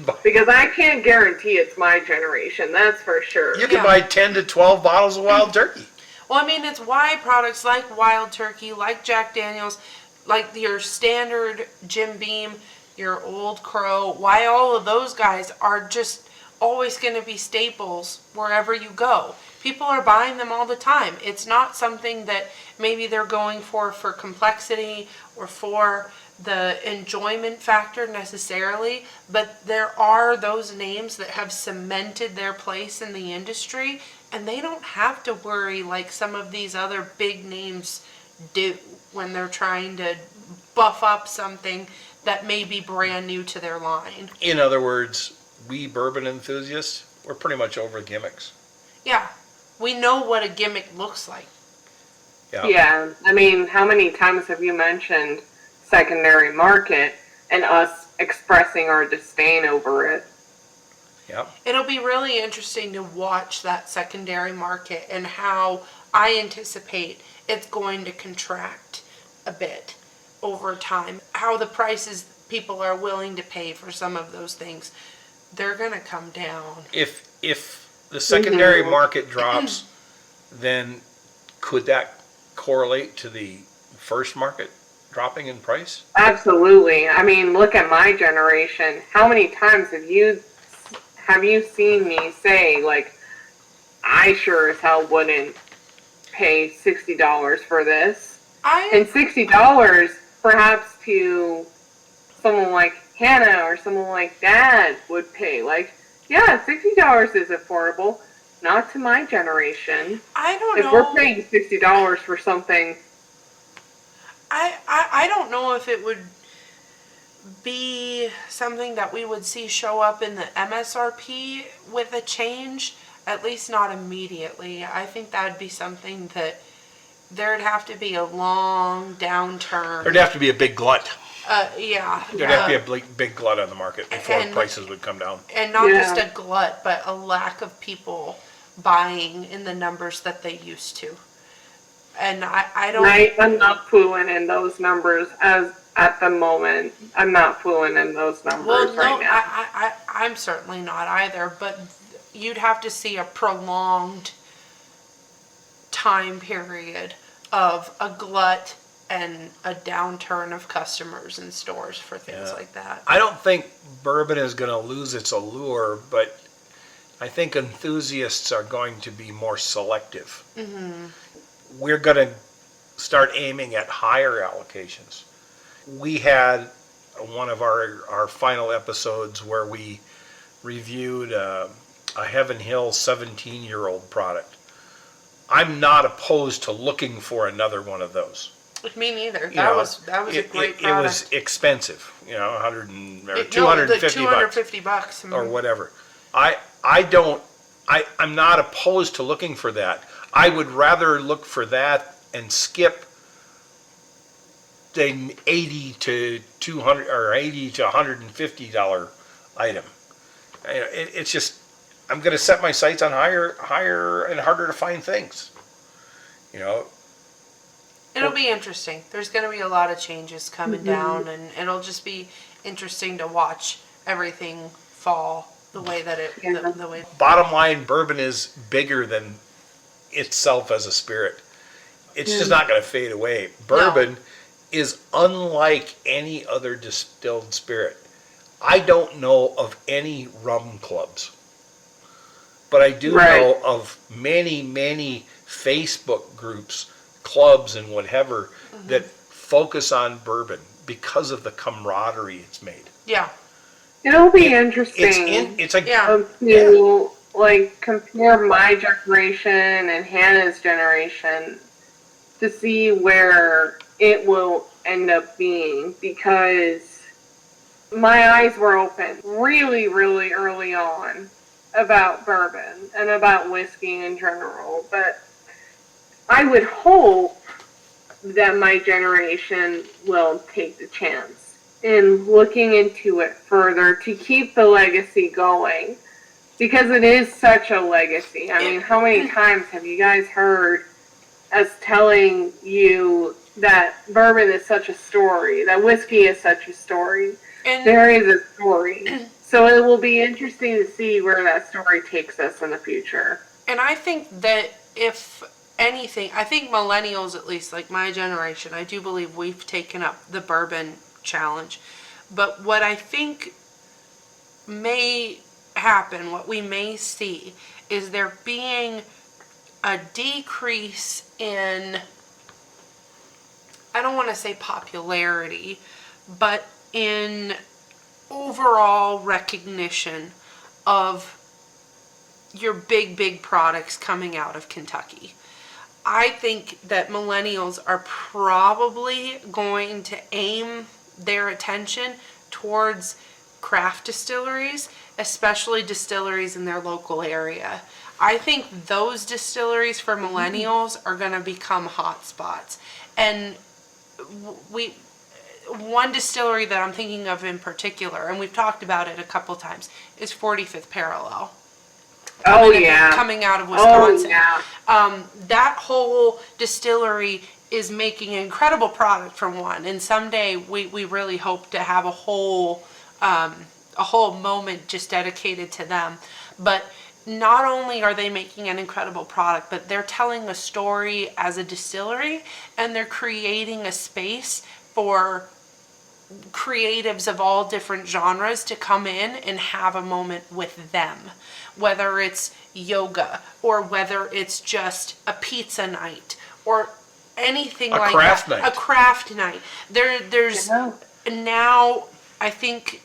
buy, because I can't guarantee it's my generation, that's for sure. You can buy 10 to 12 bottles of Wild Turkey. Well, I mean, it's why products like Wild Turkey, like Jack Daniels, like your standard Jim Beam, your Old Crow, why all of those guys are just always going to be staples wherever you go. People are buying them all the time. It's not something that maybe they're going for complexity or for the enjoyment factor necessarily, but there are those names that have cemented their place in the industry, and they don't have to worry like some of these other big names do when they're trying to buff up something that may be brand new to their line. In other words, we bourbon enthusiasts, we're pretty much over gimmicks. Yeah, we know what a gimmick looks like. Yeah, I mean, how many times have you mentioned secondary market and us expressing our disdain over it. Yep. It'll be really interesting to watch that secondary market and how I anticipate it's going to contract a bit over time. How the prices people are willing to pay for some of those things, they're going to come down. If the secondary market drops, then could that correlate to the first market dropping in price? Absolutely. I mean, look at my generation. How many times have you seen me say, like, I sure as hell wouldn't pay $60 for this? And $60 perhaps to someone like Hannah or someone like Dad would pay. Like, yeah, $60 is affordable. Not to my generation. I don't know. If we're paying $60 for something, I don't know if it would be something that we would see show up in the MSRP with a change, at least not immediately. I think that would be something that there'd have to be a long downturn. There'd have to be a big glut. Yeah. There'd have to be a big glut on the market before prices would come down. And not just a glut, but a lack of people buying in the numbers that they used to. And I don't... I'm not fluent in those numbers as at the moment. I'm not fluent in those numbers right now. I'm certainly not either, but you'd have to see a prolonged time period of a glut and a downturn of customers in stores for things like that. I don't think bourbon is going to lose its allure, but I think enthusiasts are going to be more selective. Mm-hmm. We're going to start aiming at higher allocations. We had one of our final episodes where we reviewed a Heaven Hill 17-year-old product. I'm not opposed to looking for another one of those. Me neither. That was a great product. It was expensive, $250 bucks or whatever. I'm not opposed to looking for that. I would rather look for that and skip the $80 to $200 or $80 to $150 item. It's just I'm going to set my sights on higher and harder to find things. It'll be interesting. There's going to be a lot of changes coming down, and it'll just be interesting to watch everything fall the way that it. The way. Bottom line, bourbon is bigger than itself as a spirit. It's just not going to fade away. Bourbon is unlike any other distilled spirit. I don't know of any rum clubs, but I do know of many, many Facebook groups, clubs, and whatever that focus on bourbon because of the camaraderie it's made. Yeah. It'll be interesting. To like compare my generation and Hannah's generation to see where it will end up being, because my eyes were open really, really early on about bourbon and about whiskey in general, but I would hope that my generation will take the chance in looking into it further to keep the legacy going, because it is such a legacy. I mean, how many times have you guys heard us telling you that bourbon is such a story, that whiskey is such a story? And there is a story. So it will be interesting to see where that story takes us in the future. And I think that if anything, I think millennials, at least like my generation, I do believe we've taken up the bourbon challenge. But what I think may happen, what we may see, is there being a decrease in, I don't want to say popularity, but in overall recognition of your big products coming out of Kentucky. I think that millennials are probably going to aim their attention towards craft distilleries, especially distilleries in their local area. I think those distilleries for millennials are going to become hot spots. And one distillery that I'm thinking of in particular, and we've talked about it a couple times, is 45th Parallel. Oh, yeah. Coming out of Oh, Wisconsin. yeah. That whole distillery is making an incredible product for one, and someday we really hope to have a whole moment just dedicated to them. But not only are they making an incredible product, but they're telling a story as a distillery, and they're creating a space for creatives of all different genres to come in and have a moment with them, whether it's yoga or whether it's just a pizza night or anything like craft that. night. A craft night. There's now, I think,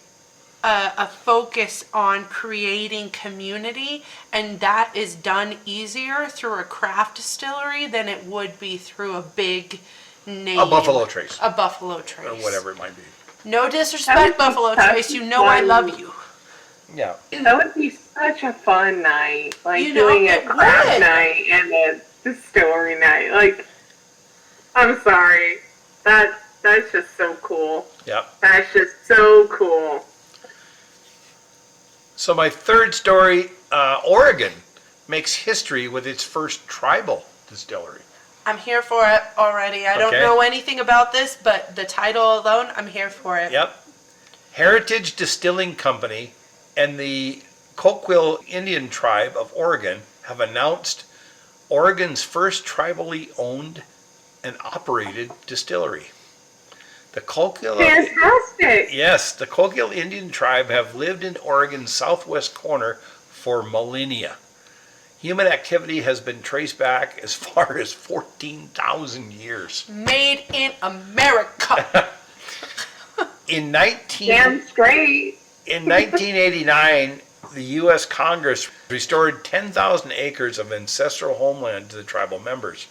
a focus on creating community, and that is done easier through a craft distillery than it would be through a big name. A Buffalo Trace. A Buffalo Trace. Or whatever it might be. No disrespect, Buffalo Trace. You know I love you. Yeah. That would be such a fun night. Like You know, doing a it craft would. night and a distillery night. Like, I'm sorry. That's just so cool. Yeah. That's just so cool. So my third story, Oregon makes history with its first tribal distillery. I'm here for it already. I don't Okay. know anything about this, but the title alone, I'm here for it. Yep. Heritage Distilling Company and the Coquille Indian Tribe of Oregon have announced Oregon's first tribally owned and operated distillery. The Coquille, Fantastic. yes, the Coquille Indian Tribe have lived in Oregon's southwest corner for millennia. Human activity has been traced back as far as 14,000 years. Made in America. In Damn straight. In 1989, the U.S. Congress restored 10,000 acres of ancestral homeland to the tribal members.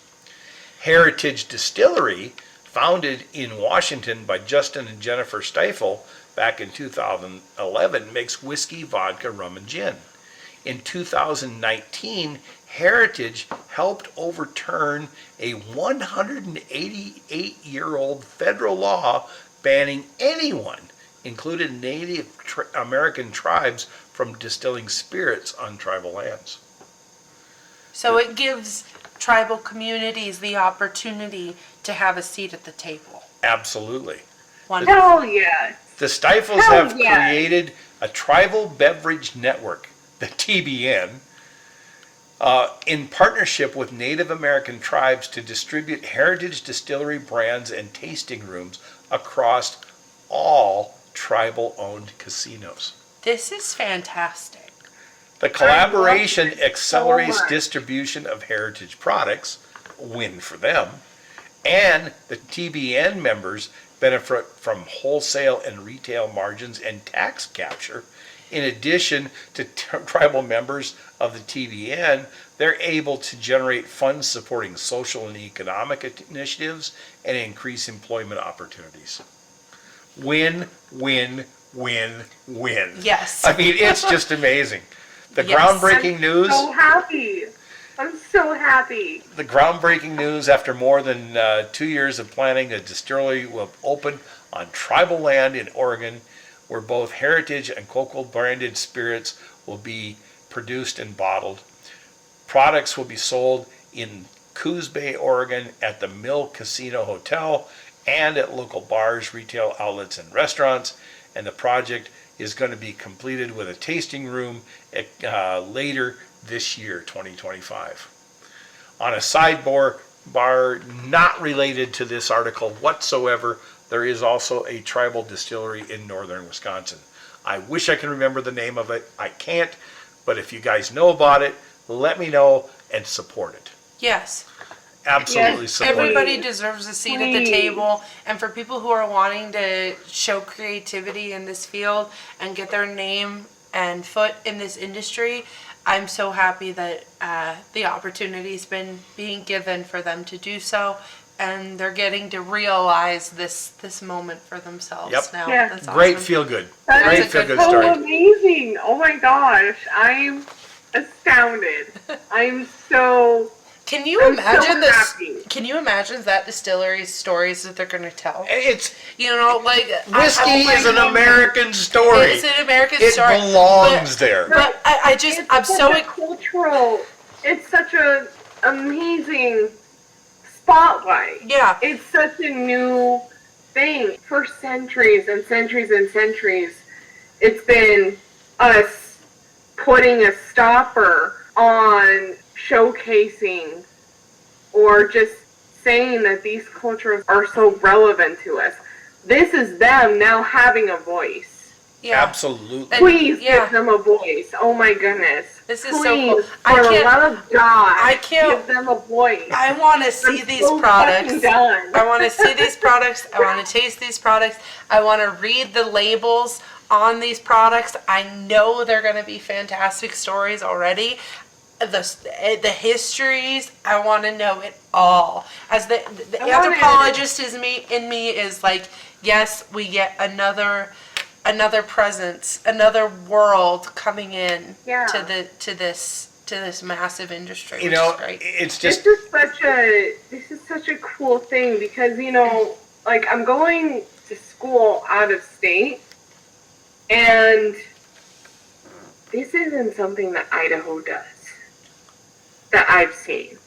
Heritage Distillery, founded in Washington by Justin and Jennifer Stifel back in 2011, makes whiskey, vodka, rum, and gin. In 2019, Heritage helped overturn a 188-year-old federal law banning anyone, including Native American tribes, from distilling spirits on tribal lands. So it gives tribal communities the opportunity to have a seat at the table. Absolutely. Wonderful. Hell yes. The Stifels Hell have yeah. created a tribal beverage network, the TBN, in partnership with Native American tribes to distribute heritage distillery brands and tasting rooms across all tribal-owned casinos. This is fantastic. The collaboration it accelerates so much. distribution of heritage products, win for them, and the TBN members benefit from wholesale and retail margins and tax capture. In addition to tribal members of the TBN, they're able to generate funds supporting social and economic initiatives and increase employment opportunities. Win, win, win, win. Yes. I mean, it's just amazing. The Yes. groundbreaking news. So happy. I'm so happy. The groundbreaking news: after more than 2 years of planning, a distillery will open on tribal land in Oregon, where both heritage and Coquille branded spirits will be produced and bottled. Products will be sold in Coos Bay, Oregon, at the Mill Casino Hotel and at local bars, retail outlets, and restaurants. And the project is going to be completed with a tasting room later this year, 2025. On a sidebar not related to this article whatsoever, there is also a tribal distillery in northern Wisconsin. I wish I could remember the name of it. I can't, but if you guys know about it, let me know and support it. Yes. Absolutely Yes, support it. Everybody deserves a seat at the Please. table, and for people who are wanting to show creativity in this field and get their name and foot in this industry, I'm so happy that the opportunity's been being given for them to do so, and they're getting to realize this moment for themselves Yep. now. Yeah. That's Great awesome. feel good. That Great is feel a good good So story. amazing. Oh my gosh. I'm astounded. I'm so Can you I'm imagine so this? happy. Can you imagine that distillery's stories that they're going to tell? It's You know, like whiskey is an goodness. American story. It's an American It story. belongs there. But I'm Such so a cultural. It's such a amazing spotlight. yeah. It's such a new thing. For centuries and centuries and centuries, it's been us putting a stopper on showcasing or just saying that these cultures are so relevant to us. This is them now having a voice. Yeah. Absolutely. Please yeah. give them a voice. Oh my goodness. This is Please, so cool. for the love of God, I can't- give them a voice. I want to see I'm these so products. fucking done. I want to see these products. I want to taste these products. I want to read the labels on these products. I know they're going to be fantastic stories already. The histories, I want to know it all. As the anthropologist in me is like, yes, we get another presence, another world coming in Yeah. to this massive industry. You Which know, is great. it's just This is such a cool thing because, you know, like I'm going to school out of state and this isn't something that Idaho does that I've seen.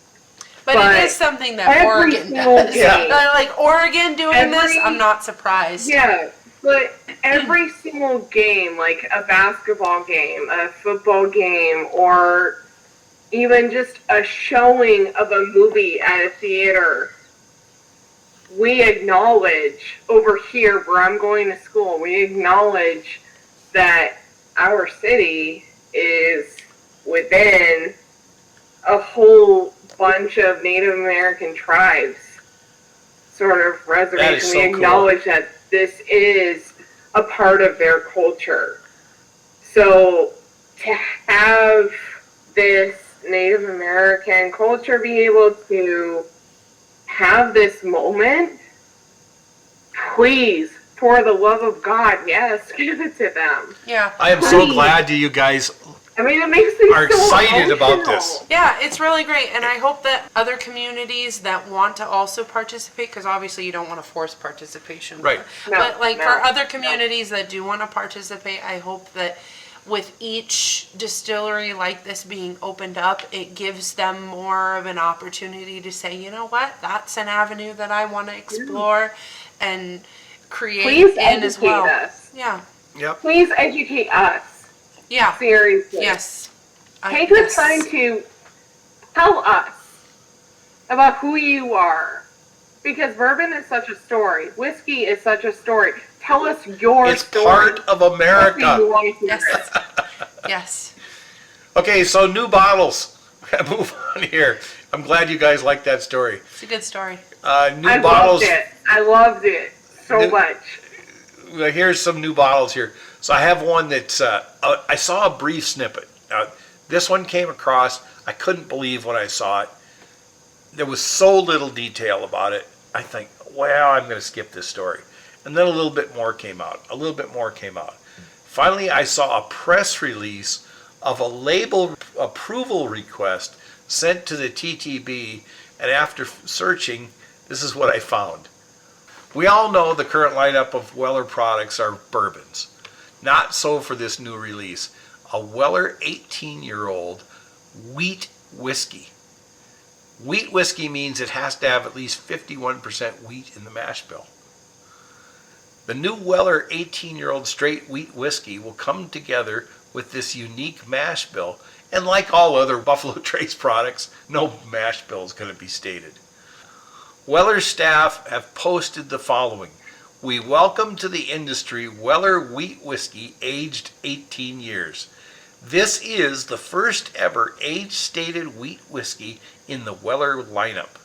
But it is something that every Oregon single does. game- Like Oregon doing this, I'm not surprised. Yeah, but every single game, like a basketball game, a football game, or even just a showing of a movie at a theater, we acknowledge over here where I'm going to school, we acknowledge that our city is within a whole bunch of Native American tribes sort of reservation. so We cool. acknowledge that this is a part of their culture. So to have this Native American culture be able to have this moment, please, for the love of God, yes, give it to them. Yeah. I am so Please. glad that you guys I mean, it makes me are so excited about emotional. this. Yeah, it's really great, and I hope that other communities that want to also participate, because obviously you don't want to force participation. Right. No, But like no, for other no. communities that do want to participate, I hope that with each distillery like this being opened up, it gives them more of an opportunity to say, you know what, that's an avenue that I want to explore and create Please in as educate well. us. Yeah. Yep. Please educate us. Yeah. Seriously. Yes. Take the Yes. time to tell us about who you are. Because bourbon is such a story. Whiskey is such a story. Tell us your It's story. part of What do you America. want to hear? Yes. Yes. Okay, so new bottles. Move on here. I'm glad you guys like that story. It's a good story. New I bottles. loved it. I loved it so New- much. Well, here's some new bottles here. So I have one that's, I saw a brief snippet. This one came across, I couldn't believe when I saw it. There was so little detail about it. I think, well, I'm going to skip this story. And then a little bit more came out. A little bit more came out. Finally, I saw a press release of a label approval request sent to the TTB, and after searching, this is what I found. We all know the current lineup of Weller products are bourbons. Not so for this new release. A Weller 18-year-old wheat whiskey. Wheat whiskey means it has to have at least 51% wheat in the mash bill. The new Weller 18-year-old straight wheat whiskey will come together with this unique mash bill, and like all other Buffalo Trace products, no mash bill is going to be stated. Weller staff have posted the following. We welcome to the industry Weller wheat whiskey aged 18 years. This is the first ever age-stated wheat whiskey in the Weller lineup.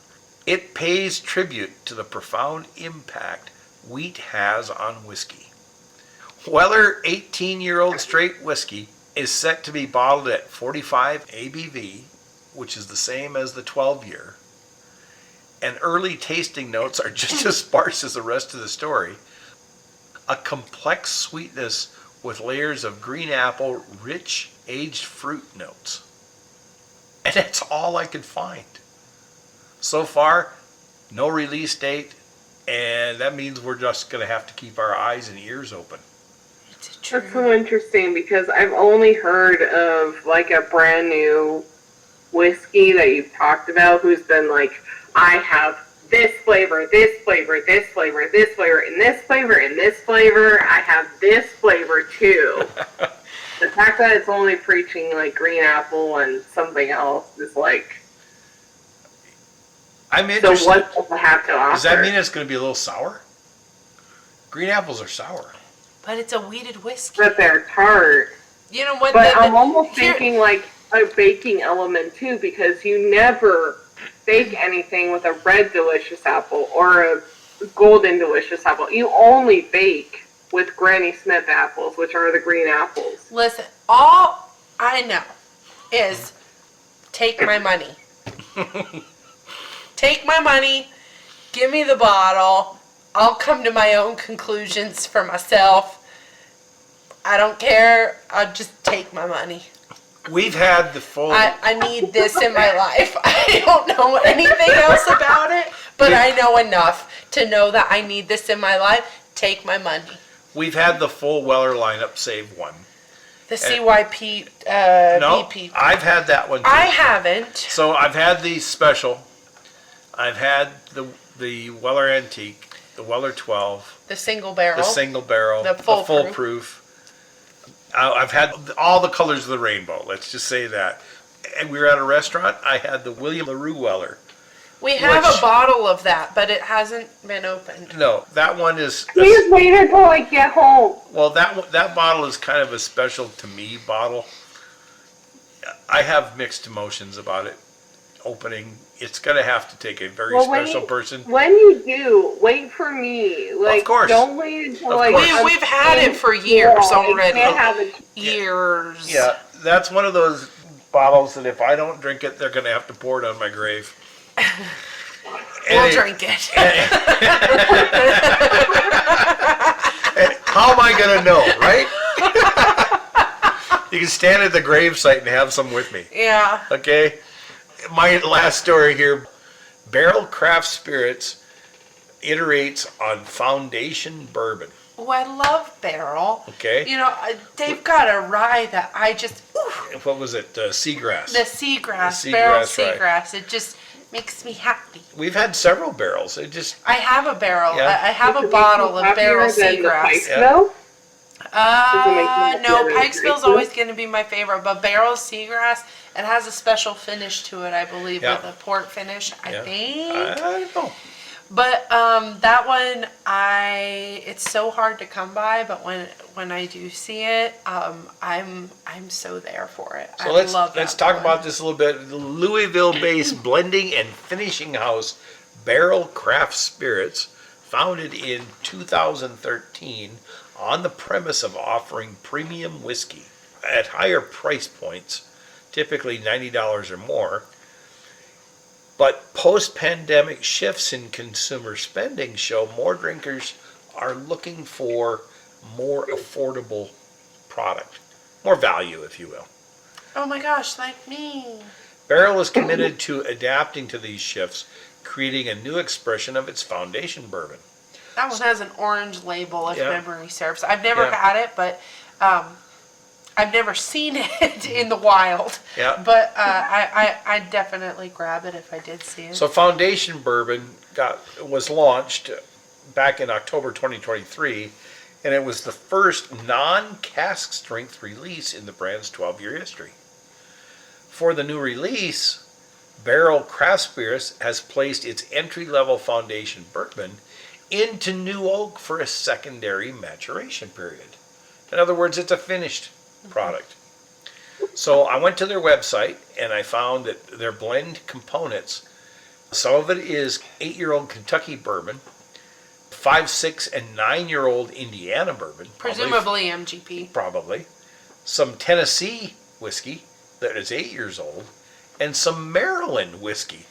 It pays tribute to the profound impact wheat has on whiskey. Weller 18-year-old straight whiskey is set to be bottled at 45 ABV, which is the same as the 12-year. And early tasting notes are just as sparse as the rest of the story. A complex sweetness with layers of green apple, rich aged fruit notes. And that's all I could find. So far, no release date, and that means we're just going to have to keep our eyes and ears open. It's That's true. so interesting because I've only heard of like a brand new whiskey that you've talked about who's been like, I have this flavor, this flavor, this flavor, this flavor, and this flavor, and this flavor. I have this flavor too. The fact that it's only preaching like green apple and something else is like, I'm so interested. what does it have to offer? Does that mean it's going to be a little sour? Green apples are sour. But it's a wheated whiskey. That they're tart? You know what? But I'm almost here- thinking like a baking element too, because you never bake anything with a red delicious apple or a golden delicious apple. You only bake with Granny Smith apples, which are the green apples. Listen, all I know is take my money. Take my money, give me the bottle. I'll come to my own conclusions for myself. I don't care. I'll just take my money. We've had the full. I need this in my life. I don't know anything else about it, but I know enough to know that I need this in my life. Take my money. We've had the full Weller lineup, save one. The CYP No, BP. I've had that one too. I haven't. So I've had the special. I've had the Weller Antique, the Weller 12, The single barrel. the single barrel, The full proof. I've had all the colors of the rainbow. Let's just say that. And we were at a restaurant. I had the William LaRue Weller. We have Which- a bottle of that, but it hasn't been opened. No, that one is. Please wait until I get home. Well, that bottle is kind of a special to me bottle. I have mixed emotions about it. Opening, it's gonna have to take a very special person. When you do, wait for me. Like, Of course. don't wait until Of like course. I'm We've had it for in years school. You already. can't have it. Years. Yeah, that's one of those bottles that if I don't drink it, they're gonna have to pour it on my grave. We'll drink it. And how am I gonna know, right? You can stand at the gravesite and have some with me. Yeah. Okay? My last story here. Barrel Craft Spirits iterates on Foundation Bourbon. Oh, I love Barrel. Okay? You know, they've got a rye that I just, What was it? Seagrass. the seagrass, The Barrel seagrass rye. seagrass, it just makes me happy. We've had several barrels. It just, I have a barrel. Yeah. I have Does a it bottle make you of Barrel happier than the seagrass. Pikesville? Does it make you No, happier than Pikesville's the always going to be my favorite, but Barrel seagrass, it has a special finish to it, I believe, Yeah. with a port finish, I yeah. think. I don't know. But that one, it's so hard to come by. But when I do see it, I'm so there for it. So I love let's that talk one. about this a little bit. The Louisville-based blending and finishing house Barrel Craft Spirits, founded in 2013 on the premise of offering premium whiskey at higher price points, typically $90 or more. But post-pandemic shifts in consumer spending show more drinkers are looking for more affordable product, more value, if you will. Oh my gosh, like me. Barrel is committed to adapting to these shifts, creating a new expression of its foundation bourbon. That one has an orange label, if Yeah. memory serves. I've never Yeah. had it, but I've never seen it in the wild. Yeah. But I'd definitely grab it if I did see it. So Foundation Bourbon was launched back in October 2023, and it was the first non-cask strength release in the brand's 12-year history. For the new release, Barrel Craft Spirits has placed its entry-level Foundation Bourbon into new oak for a secondary maturation period. In other words, it's a finished product. So I went to their website and I found that their blend components, some of it is 8-year-old Kentucky bourbon, 5, 6, and 9-year-old Indiana bourbon, Presumably MGP. probably, some Tennessee whiskey that is 8 years old, and some Maryland whiskey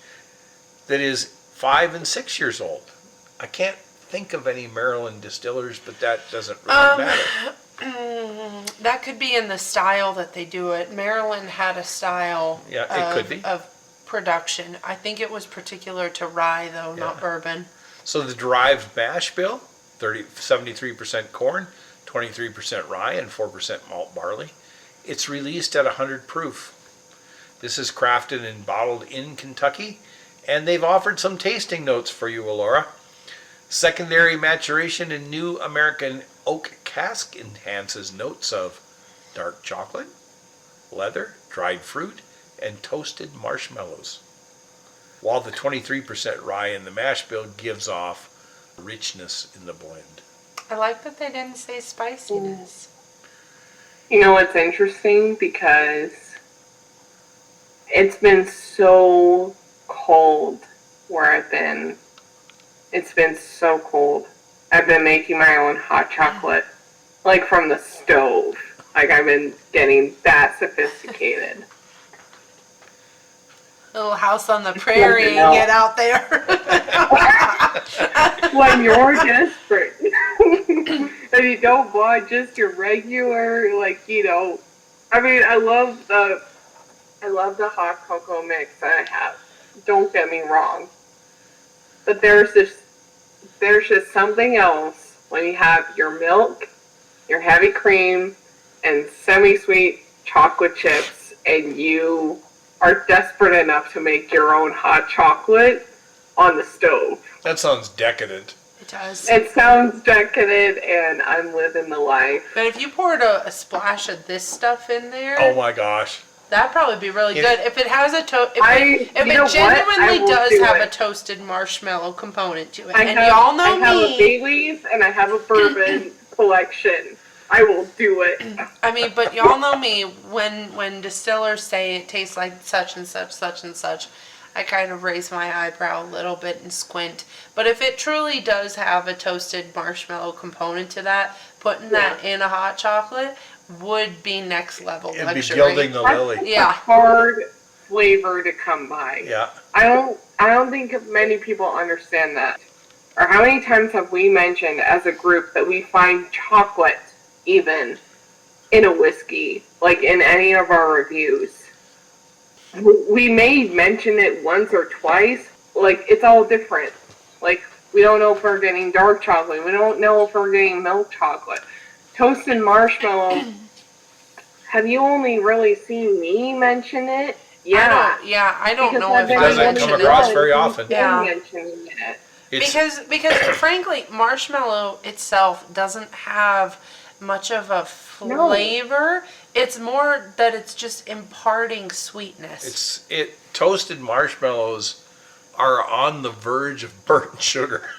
that is 5 and 6 years old. I can't think of any Maryland distillers, but that doesn't really matter. That could be in the style that they do it. Maryland had a style Yeah, it could be. of production. I think it was particular to rye, though, not bourbon. So the derived mash bill, 73% corn, 23% rye, and 4% malt barley. It's released at 100 proof. This is crafted and bottled in Kentucky, and they've offered some tasting notes for you, Elora. Secondary maturation in new American oak cask enhances notes of dark chocolate, leather, dried fruit, and toasted marshmallows, while the 23% rye in the mash bill gives off richness in the blend. I like that they didn't say spiciness. You know, it's interesting because it's been so cold where I've been. It's been so cold. I've been making my own hot chocolate, like from the stove. Like, I've been getting that sophisticated. Little house on the prairie and get out there. When you're desperate. And you don't want just your regular, like, you know. I mean, I love the hot cocoa mix that I have. Don't get me wrong. But there's just something else when you have your milk, your heavy cream, and semi-sweet chocolate chips, and you are desperate enough to make your own hot chocolate on the stove. That sounds decadent. It does. It sounds decadent, and I'm living the life. But if you poured a splash of this stuff in there, Oh my gosh. that'd probably be really good. If it has a if it you know what? I genuinely will does do have it. a toasted marshmallow component to it, I and have, y'all know I have me. a Bailey's and I have a bourbon collection. I will do it. I mean, but y'all know me. When distillers say it tastes like such and such, such and such, I kind of raise my eyebrow a little bit and squint. But if it truly does have a toasted marshmallow component to that, putting that in a hot chocolate would be next level It'd be luxury. gilding the lily. That's Yeah. a hard flavor to come by. Yeah. I don't think many people understand that. Or how many times have we mentioned as a group that we find chocolate even in a whiskey, like in any of our reviews? We may mention it once or twice. Like, it's all different. Like, we don't know if we're getting dark chocolate. We don't know if we're getting milk chocolate. Toasted marshmallow. Have you only really seen me mention it? Yeah. I don't Because know I've if been I doesn't mentioned come it. across very often. Yeah. Mentioning it. It's, Because frankly, marshmallow itself doesn't have much of a flavor. It's more that it's just imparting sweetness. toasted marshmallows are on the verge of burnt sugar.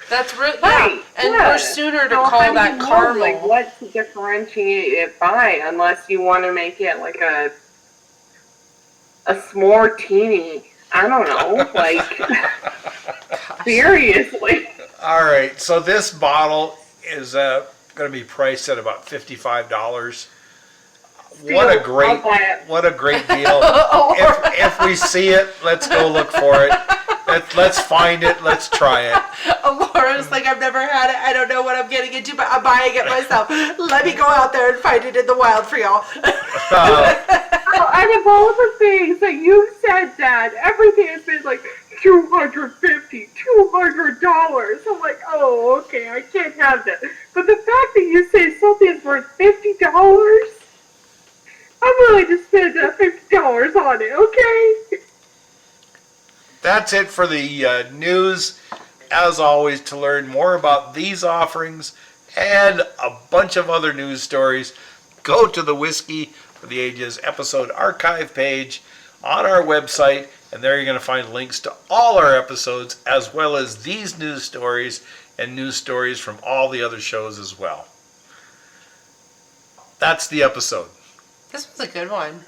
That's really Right, and yeah. we're sooner to So call how do that you know, caramel. like, what to differentiate it by, unless you want to make it like a s'more-tini. I don't know, like, seriously. All right, so this bottle is going to be priced at about $55. What a great, I'll buy it. what a great deal! if we see it, let's go look for it. Let's find it. Let's try it. Laura's like, I've never had it. I don't know what I'm getting into, but I'm buying it myself. Let me go out there and find it in the wild for y'all. Out of all the things that you said, Dad, everything has been like $250, $200. I'm like, oh, okay, I can't have that. But the fact that you say something's worth $50, I'm willing to spend that $50 on it, okay? That's it for the news. As always, to learn more about these offerings and a bunch of other news stories, go to the Whiskey for the Ages episode archive page on our website, and there you're going to find links to all our episodes, as well as these news stories and news stories from all the other shows as well. That's the episode. This was a good one.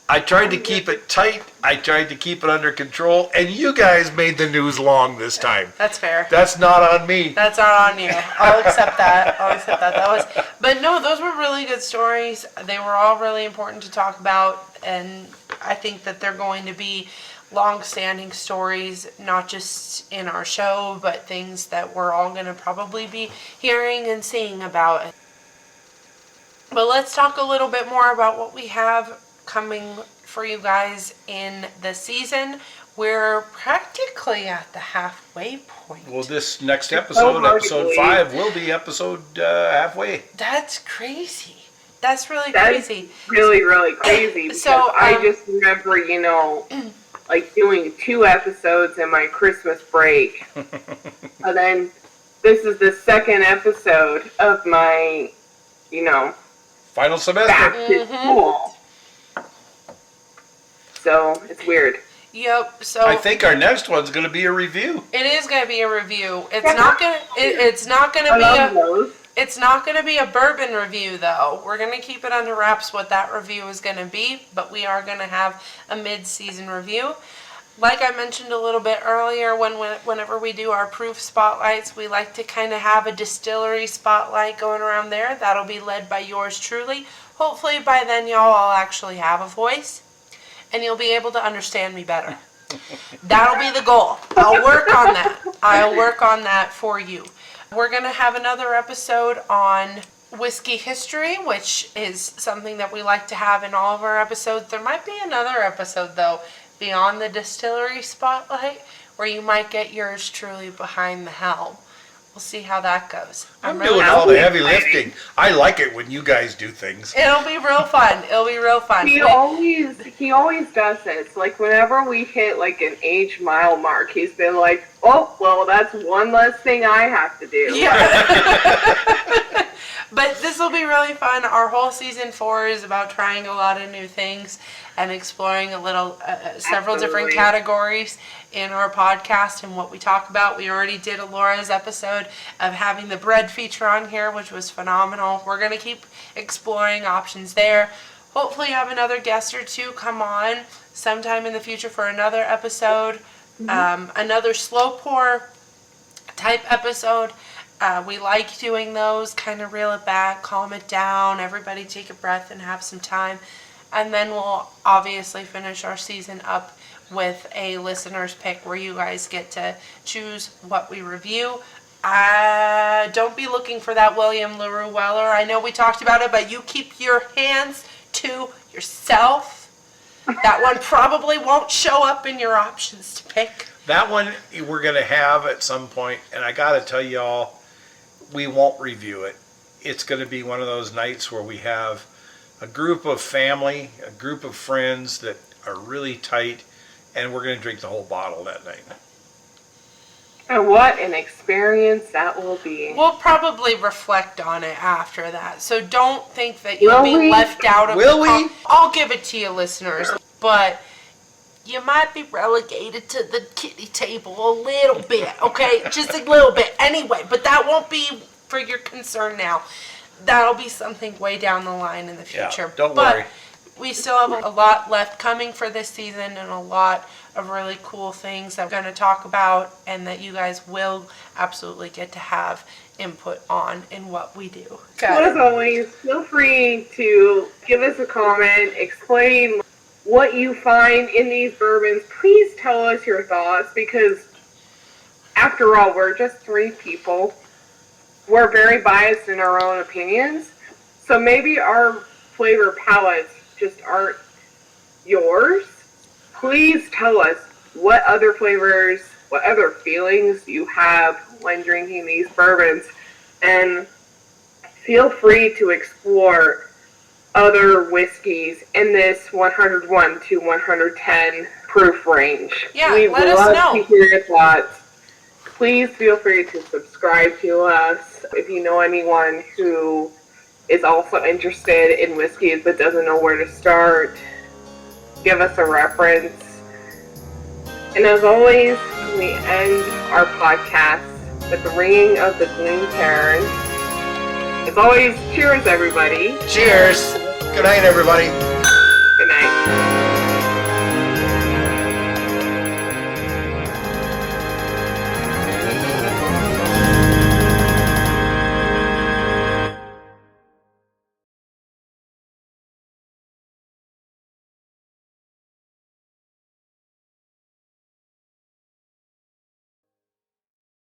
I tried to keep it tight. I tried to keep it under control, and you guys made the news long this time. That's fair. That's not on me. That's not on you. I'll accept that. But no, those were really good stories. They were all really important to talk about, and I think that they're going to be long-standing stories, not just in our show, but things that we're all going to probably be hearing and seeing about. But let's talk a little bit more about what we have coming for you guys in the season. We're practically at the halfway point. Well, this next episode, episode 5, will be episode halfway. That's crazy. That's really That's crazy. really, really crazy. Because So, I just remember, like doing 2 episodes in my Christmas break. And then this is the 2nd episode of my, Final semester. back to school. So it's weird. Yep. So I think our next one's going to be a review. it is going to be a review. It's not going to. It's not going to I be love a. those. It's not going to be a bourbon review, though. We're going to keep it under wraps what that review is going to be, but we are going to have a mid-season review. Like I mentioned a little bit earlier, whenever we do our proof spotlights, we like to kind of have a distillery spotlight going around there. That'll be led by yours truly. Hopefully by then y'all all actually have a voice, and you'll be able to understand me better. That'll be the goal. I'll work on that. I'll work on that for you. We're going to have another episode on whiskey history, which is something that we like to have in all of our episodes. There might be another episode, though, beyond the distillery spotlight, where you might get yours truly behind the helm. We'll see how that goes. I'm doing all the heavy lifting. I like it when you guys do things. It'll be real fun. It'll be real fun. He always does this. Like whenever we hit like an age mile mark, he's been like, "Oh, well, that's one less thing I have to do." Yeah. But this will be really fun. Our whole season 4 is about trying a lot of new things and exploring a little, several different categories in our podcast and what we talk about. We already did Elora's episode of having the bread feature on here, which was phenomenal. We're going to keep exploring options there. Hopefully have another guest or two come on sometime in the future for another episode, another slow pour type episode. We like doing those, kind of reel it back, calm it down, everybody take a breath and have some time. And then we'll obviously finish our season up with a listener's pick where you guys get to choose what we review. Don't be looking for that William LaRue Weller. I know we talked about it, but you keep your hands to yourself. That one probably won't show up in your options to pick. That one we're going to have at some point, and I got to tell y'all, we won't review it. It's going to be one of those nights where we have a group of family, a group of friends that are really tight, and we're going to drink the whole bottle that night. And what an experience that will be. We'll probably reflect on it after that. So don't think that you'll be left out of the I'll give it to you, listeners. But you might be relegated to the kiddie table a little bit, okay? Just a little bit. Anyway, but that won't be for your concern now. That'll be something way down the line in the future. Yeah, don't worry. We still have a lot left coming for this season and a lot of really cool things that we're going to talk about and that you guys will absolutely get to have input on in what we do. As always, feel free to give us a comment, explain what you find in these bourbons. Please tell us your thoughts because after all, we're just 3 people. We're very biased in our own opinions. So maybe our flavor palettes just aren't yours. Please tell us what other flavors, what other feelings you have when drinking these bourbons. And feel free to explore other whiskeys in this 101 to 110 proof range. Yeah, we let us know. to hear your thoughts. Please feel free to subscribe to us. If you know anyone who is also interested in whiskeys but doesn't know where to start, give us a reference. And as always, we end our podcast with the ringing of the Gloom Cairn. As always, cheers, everybody. Cheers. Good night, everybody.